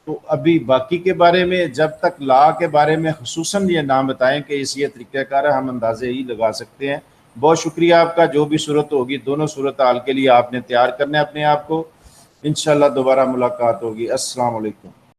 تو ابھی باقی کے بارے میں جب تک لا کے بارے میں خصوصاً یہ نام بتائیں کہ اس یہ طریقہ کار ہے, ہم اندازے ہی لگا سکتے ہیں. بہت شکریہ آپ کا. جو بھی صورت ہوگی دونوں صورتحال کے لیے آپ نے تیار کرنا ہے اپنے آپ کو. انشاءاللہ دوبارہ ملاقات ہوگی. السلام علیکم.